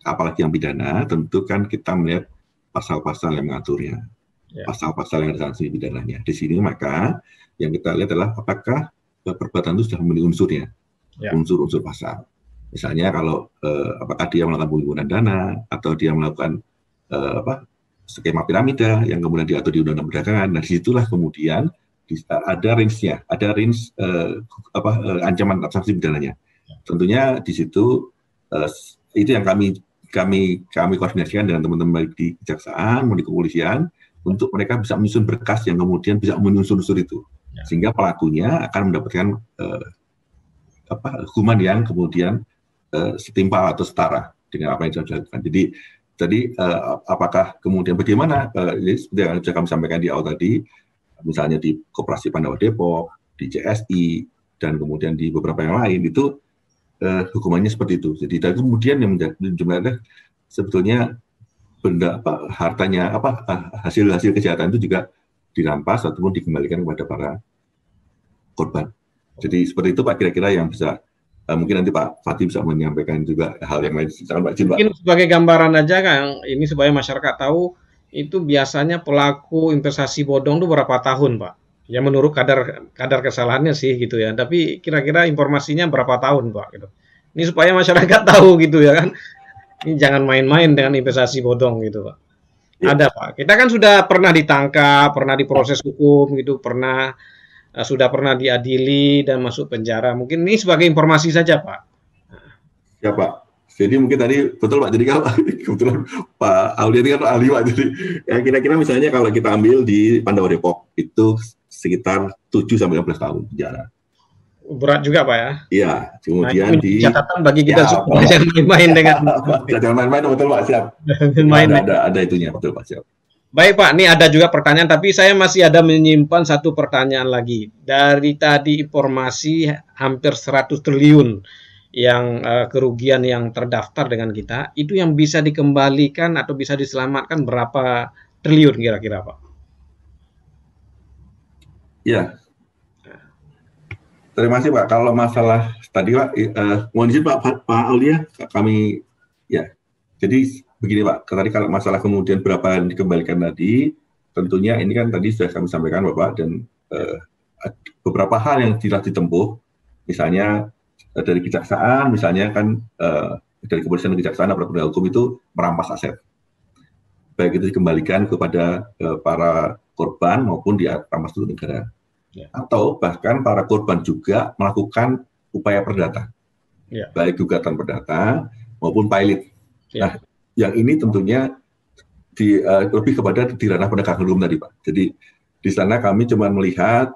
apalagi yang pidana, tentu kan kita melihat pasal-pasal yang mengaturnya, pasal-pasal yang ada sanksi pidananya. Di sini maka yang kita lihat adalah apakah perbuatan itu sudah memenuhi unsurnya, unsur-unsur pasal. Misalnya kalau apakah dia melakukan pengumpulan dana atau dia melakukan skema piramida yang kemudian diatur di Undang-Undang Perdagangan. Nah, disitulah kemudian ada range-nya, ada range ancaman sanksi pidananya. Tentunya di situ itu yang kami koordinasikan dengan teman-teman baik di kejaksaan maupun di kepolisian untuk mereka bisa menyusun berkas yang kemudian bisa menyusun unsur itu, sehingga pelakunya akan mendapatkan hukuman yang kemudian setimpal atau setara dengan apa yang sudah dilakukan. Jadi apakah kemudian bagaimana? Ini seperti yang sudah kami sampaikan di awal tadi. Misalnya di Koperasi Pandawa Depok, di CSI, dan kemudian di beberapa yang lain, itu hukumannya seperti itu. Jadi dan kemudian yang jumlahnya sebetulnya benda hartanya hasil kejahatan itu juga dirampas ataupun dikembalikan kepada para korban. Jadi seperti itu Pak, kira-kira yang bisa mungkin nanti Pak Fatih bisa menyampaikan juga hal yang lain. Mungkin sebagai gambaran aja Kang, ini supaya masyarakat tahu itu biasanya pelaku investasi bodong itu berapa tahun, Pak? Ya menurut kadar kesalahannya sih gitu ya. Tapi kira-kira informasinya berapa tahun, Pak? Gitu. Ini supaya masyarakat tahu gitu ya kan. Ini jangan main-main dengan investasi bodong gitu, Pak. Ya. Ada, Pak. Kita kan sudah pernah ditangkap, pernah diproses hukum gitu, sudah pernah diadili dan masuk penjara. Mungkin ini sebagai informasi saja, Pak. Ya, Pak. Jadi mungkin tadi betul Pak, jadi kalau kebetulan Pak Aulia ini kan ahli Pak, jadi ya kira-kira misalnya kalau kita ambil di Pandawa Depok itu sekitar 7-15 tahun penjara. Berat juga Pak ya? Iya, kemudian nah, di catatan bagi kita semua jangan main-main dengan jangan main-main, betul Pak, siap. Ada itunya, betul Pak, siap. Baik Pak, ini ada juga pertanyaan, tapi saya masih ada menyimpan satu pertanyaan lagi. Dari tadi informasi hampir 100 triliun yang kerugian yang terdaftar dengan kita, itu yang bisa dikembalikan atau bisa diselamatkan berapa triliun kira-kira Pak? Ya, terima kasih Pak. Kalau masalah tadi Pak, mohon izin Pak Aulia, kami ya. Jadi begini Pak, tadi kalau masalah kemudian berapa yang dikembalikan tadi, tentunya ini kan tadi sudah kami sampaikan Bapak, dan beberapa hal yang tidak ditempuh, misalnya dari kejaksaan, misalnya kan dari kepolisian dan kejaksaan aparat penegak hukum itu merampas aset, baik itu dikembalikan kepada para korban maupun dirampas untuk negara, atau bahkan para korban juga melakukan upaya perdata, baik gugatan perdata maupun pilot. Nah, yang ini tentunya lebih kepada di ranah penegakan hukum tadi Pak. Jadi di sana kami cuma melihat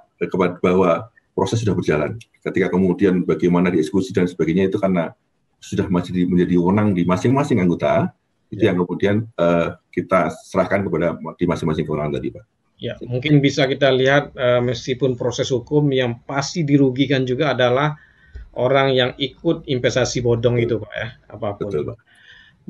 bahwa proses sudah berjalan. Ketika kemudian bagaimana dieksekusi dan sebagainya itu karena sudah menjadi wewenang di masing-masing anggota, itu yang kemudian kita serahkan kepada di masing-masing kewenangan tadi Pak. Ya, mungkin bisa kita lihat meskipun proses hukum yang pasti dirugikan juga adalah orang yang ikut investasi bodong itu Pak ya, apapun. Betul Pak.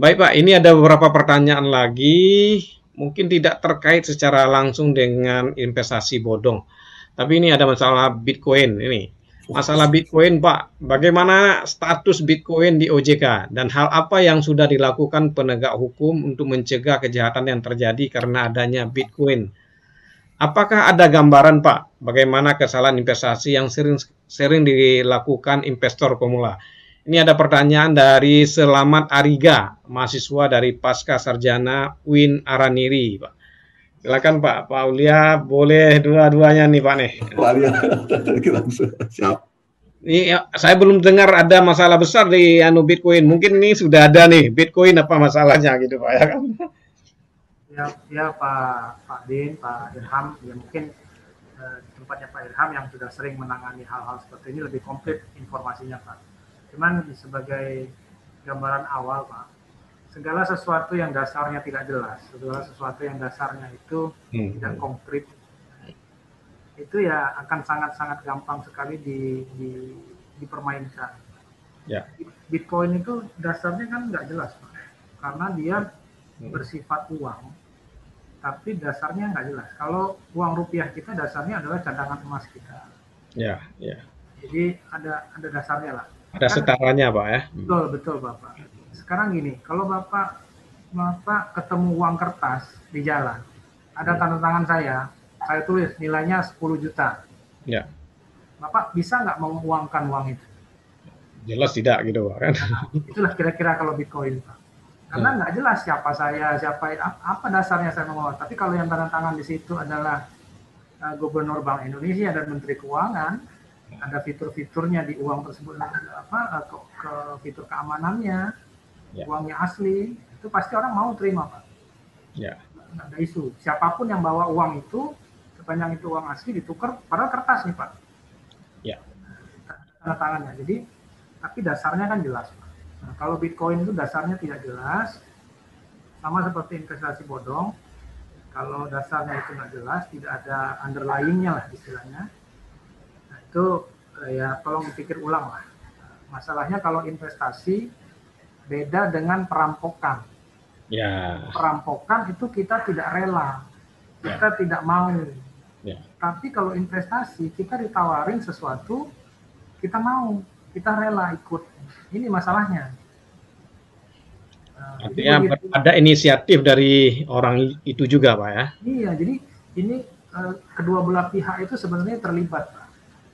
Baik Pak, ini ada beberapa pertanyaan lagi, mungkin tidak terkait secara langsung dengan investasi bodong. Tapi ini ada masalah Bitcoin ini. masalah Bitcoin, Pak. Bagaimana status Bitcoin di OJK dan hal apa yang sudah dilakukan penegak hukum untuk mencegah kejahatan yang terjadi karena adanya Bitcoin? Apakah ada gambaran, Pak, bagaimana kesalahan investasi yang sering dilakukan investor pemula? Ini ada pertanyaan dari Selamat Ariga, mahasiswa dari Pasca Sarjana UIN Araniri, Pak. Silakan Pak Aulia, boleh dua-duanya nih Pak nih. Pak Aulia, langsung siap. Ini ya, saya belum dengar ada masalah besar di Bitcoin. Mungkin ini sudah ada nih Bitcoin, apa masalahnya gitu Pak ya kan? Ya Pak Din, Pak Irham, ya mungkin tempatnya Pak Irham yang sudah sering menangani hal-hal seperti ini lebih komplit informasinya Pak. Cuman sebagai gambaran awal Pak, segala sesuatu yang dasarnya tidak jelas, segala sesuatu yang dasarnya itu tidak konkret, itu ya akan sangat-sangat gampang sekali dipermainkan. Ya. Bitcoin itu dasarnya kan nggak jelas, Pak. Karena dia bersifat uang, tapi dasarnya nggak jelas. Kalau uang rupiah kita dasarnya adalah cadangan emas kita. Ya, ya. Jadi ada dasarnya lah. Ada setaranya Pak ya. Betul Bapak. Sekarang gini, kalau Bapak ketemu uang kertas di jalan, ada tanda tangan saya tulis nilainya 10 juta. Ya. Bapak bisa nggak menguangkan uang itu? Jelas tidak gitu Pak kan. Nah, itulah kira-kira kalau Bitcoin Pak. Karena nggak jelas siapa apa dasarnya saya menguangkan. Tapi kalau yang tanda tangan di situ adalah Gubernur Bank Indonesia dan Menteri Keuangan, ada fitur-fiturnya di uang tersebut, ke fitur keamanannya, uangnya asli, itu pasti orang mau terima Pak. Ya. Nggak ada isu. Siapapun yang bawa uang itu, sepanjang itu uang asli ditukar, padahal kertas nih Pak. Ya. Tanda tangannya. Jadi, tapi dasarnya kan jelas Pak. Nah, kalau Bitcoin itu dasarnya tidak jelas, sama seperti investasi bodong. Kalau dasarnya itu nggak jelas, tidak ada underlying-nya lah istilahnya. Nah, itu ya tolong dipikir ulang lah. Masalahnya kalau investasi beda dengan perampokan. Ya. Perampokan itu kita tidak rela, kita tidak mau. Ya. Tapi kalau investasi kita ditawarin sesuatu, kita mau, kita rela ikut. Ini masalahnya. Artinya ada inisiatif dari orang itu juga Pak ya? Iya, jadi ini kedua belah pihak itu sebenarnya terlibat Pak.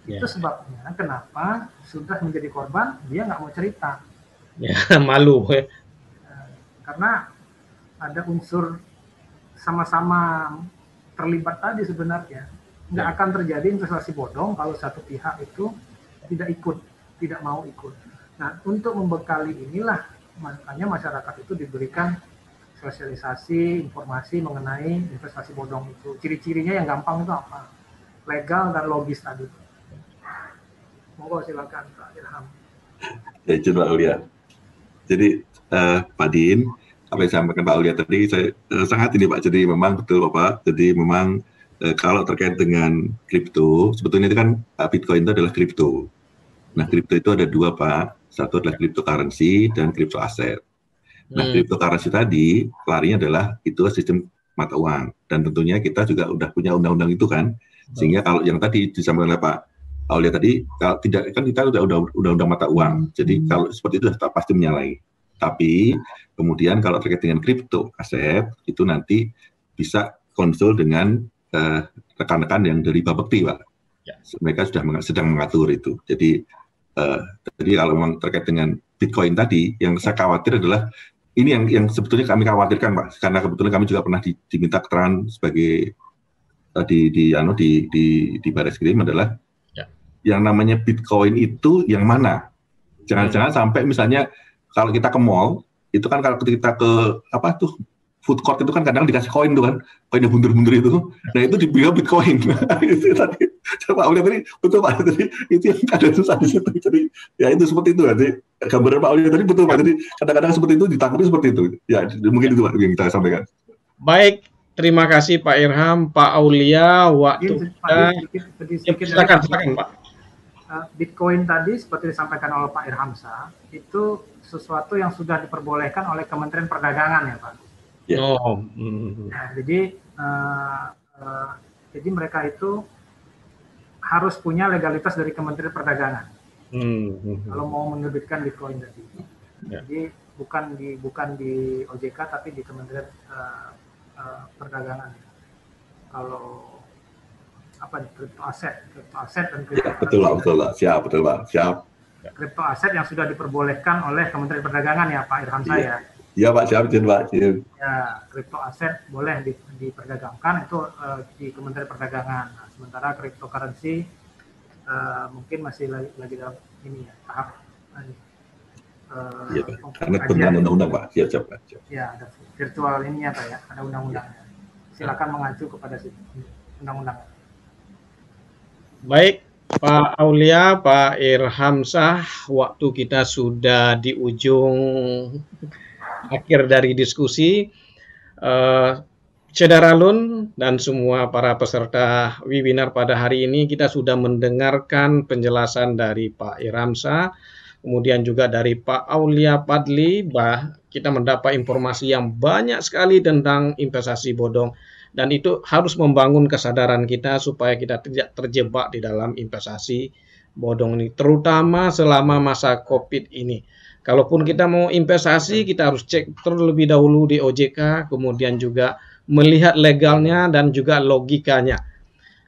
Ya. Itu sebabnya kenapa sudah menjadi korban, dia nggak mau cerita. Ya, malu. Karena ada unsur sama-sama terlibat tadi sebenarnya. Nggak akan terjadi investasi bodong kalau satu pihak itu tidak ikut, tidak mau ikut. Nah, untuk membekali inilah, makanya masyarakat itu diberikan sosialisasi, informasi mengenai investasi bodong itu. Ciri-cirinya yang gampang itu apa? Legal dan logis tadi. Monggo silakan Pak Irham. Ya, Pak Aulia. Jadi Pak Din, apa yang disampaikan Pak Aulia tadi, saya sangat ini Pak. Jadi memang betul Bapak. Jadi memang kalau terkait dengan kripto, sebetulnya itu kan Bitcoin itu adalah kripto. Nah, kripto itu ada dua Pak. Satu adalah cryptocurrency dan crypto aset. Nah, cryptocurrency tadi larinya adalah itu sistem mata uang. Dan tentunya kita juga udah punya undang-undang itu kan. Sehingga kalau yang tadi disampaikan oleh Pak Aulia tadi, kalau tidak kan kita udah undang mata uang. Jadi kalau seperti itu sudah pasti menyalahi. Tapi kemudian kalau terkait dengan kripto aset itu nanti bisa konsul dengan rekan-rekan yang dari Bapepti Pak. Ya. Mereka sedang mengatur itu. Jadi kalau memang terkait dengan Bitcoin tadi, yang saya khawatir adalah ini yang sebetulnya kami khawatirkan Pak, karena kebetulan kami juga pernah diminta keterangan sebagai di Bareskrim adalah yang namanya Bitcoin itu yang mana? Jangan-jangan sampai misalnya kalau kita ke mall, itu kan kalau kita ke food court itu kan kadang dikasih koin tuh kan, koin yang bundur-bundur itu. Nah itu dibilang Bitcoin. Itu tadi, Pak Aulia tadi betul Pak, tadi itu yang ada susah di situ. Jadi ya itu seperti itu. Jadi gambaran Pak Aulia tadi betul Pak. Jadi kadang-kadang seperti itu ditangkap seperti itu. Ya mungkin itu Pak yang kita sampaikan. Baik. Terima kasih Pak Irham, Pak Aulia, waktu kita. Silakan Pak. Bitcoin tadi seperti disampaikan oleh Pak Irhamsa itu sesuatu yang sudah diperbolehkan oleh Kementerian Perdagangan ya Pak. Yeah. Nah, jadi mereka itu harus punya legalitas dari Kementerian Perdagangan. Kalau mau menerbitkan Bitcoin tadi. Jadi bukan di OJK tapi di Kementerian Perdagangan. Kalau apa nih, kripto aset dan kripto betul lah, siap. Kripto aset yang sudah diperbolehkan oleh Kementerian Perdagangan ya Pak Irhamsyah ya. Iya Pak, siap. Ya, kripto aset boleh diperdagangkan itu di Kementerian Perdagangan. Nah, sementara cryptocurrency mungkin masih lagi dalam ini ya tahap iya Pak, karena tentang undang-undang Pak, siap. Ya, ada virtual ini ya Pak ya, ada undang-undangnya. Silakan mengacu kepada undang-undang. Baik, Pak Aulia, Pak Irhamsyah, waktu kita sudah di ujung akhir dari diskusi. Cedaralun dan semua para peserta webinar pada hari ini, kita sudah mendengarkan penjelasan dari Pak Irhamsyah, kemudian juga dari Pak Aulia Fadli. Kita mendapat informasi yang banyak sekali tentang investasi bodong. Dan itu harus membangun kesadaran kita supaya kita tidak terjebak di dalam investasi bodong ini, terutama selama masa COVID ini. Kalaupun kita mau investasi, kita harus cek terlebih dahulu di OJK, kemudian juga melihat legalnya dan juga logikanya.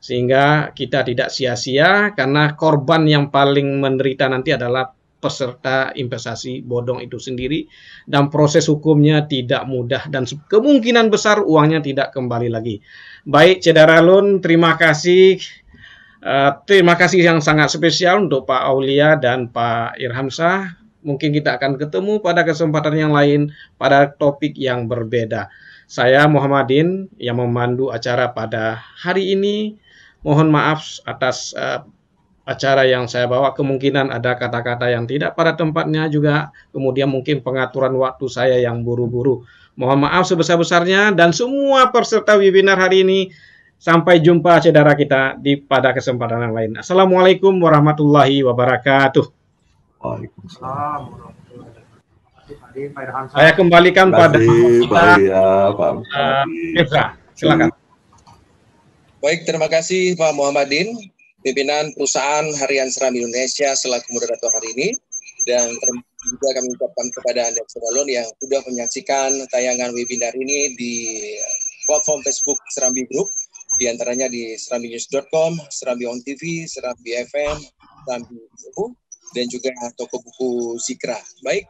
Sehingga kita tidak sia-sia, karena korban yang paling menderita nanti adalah peserta investasi bodong itu sendiri, dan proses hukumnya tidak mudah dan kemungkinan besar uangnya tidak kembali lagi. Baik, Cedaralun, terima kasih yang sangat spesial untuk Pak Aulia dan Pak Irhamsyah. Mungkin kita akan ketemu pada kesempatan yang lain pada topik yang berbeda. Saya Muhammadin yang memandu acara pada hari ini. Mohon maaf atas acara yang saya bawa, kemungkinan ada kata-kata yang tidak pada tempatnya juga, kemudian mungkin pengaturan waktu saya yang buru-buru. Mohon maaf sebesar-besarnya, dan semua peserta webinar hari ini, sampai jumpa saudara kita pada kesempatan yang lain. Assalamualaikum warahmatullahi wabarakatuh. Waalaikumsalam. Saya kembalikan pada Pak Firza. Silakan. Baik, terima kasih Pak Muhammadin, pimpinan perusahaan Harian Serambi Indonesia selaku moderator hari ini, dan terima kasih juga kami ucapkan kepada Anda Cedaralun yang sudah menyaksikan tayangan webinar ini di platform Facebook Serambi Group, di antaranya di serambinews.com, Serambi On TV, Serambi FM, Serambi Buku, dan juga toko buku Zikra. Baik,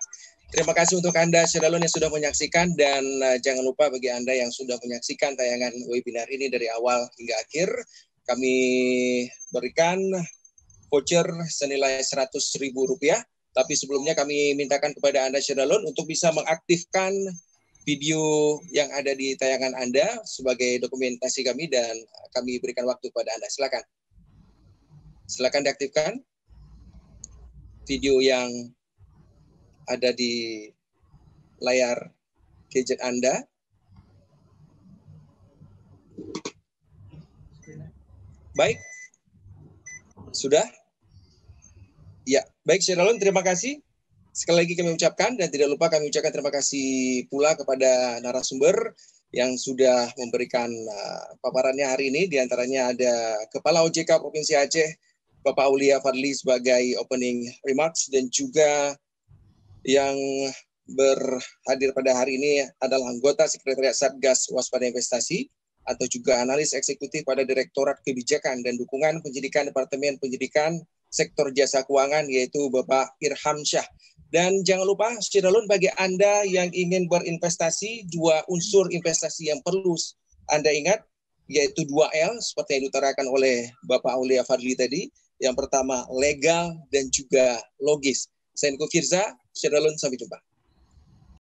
terima kasih untuk Anda Cedaralun yang sudah menyaksikan, dan jangan lupa bagi Anda yang sudah menyaksikan tayangan webinar ini dari awal hingga akhir, kami berikan voucher senilai Rp100.000. Tapi sebelumnya kami mintakan kepada Anda Cedaralun untuk bisa mengaktifkan video yang ada di tayangan Anda sebagai dokumentasi kami, dan kami berikan waktu kepada Anda. Silakan. Silakan diaktifkan video yang ada di layar gadget Anda. Baik, sudah? Ya, baik Cedaralun, terima kasih. Sekali lagi kami ucapkan, dan tidak lupa kami ucapkan terima kasih pula kepada narasumber yang sudah memberikan paparannya hari ini. Di antaranya ada Kepala OJK Provinsi Aceh, Bapak Aulia Fadli sebagai opening remarks, dan juga yang berhadir pada hari ini adalah anggota Sekretariat Satgas Waspada Investasi, atau juga analis eksekutif pada Direktorat Kebijakan dan Dukungan Penyidikan Departemen Penyidikan Sektor Jasa Keuangan, yaitu Bapak Irhamsyah. Dan jangan lupa Cedaralun, bagi Anda yang ingin berinvestasi, dua unsur investasi yang perlu Anda ingat, yaitu 2L seperti yang diutarakan oleh Bapak Aulia Fadli tadi. Yang pertama legal dan juga logis. Saya Niko Firza, Cedaralun, sampai jumpa.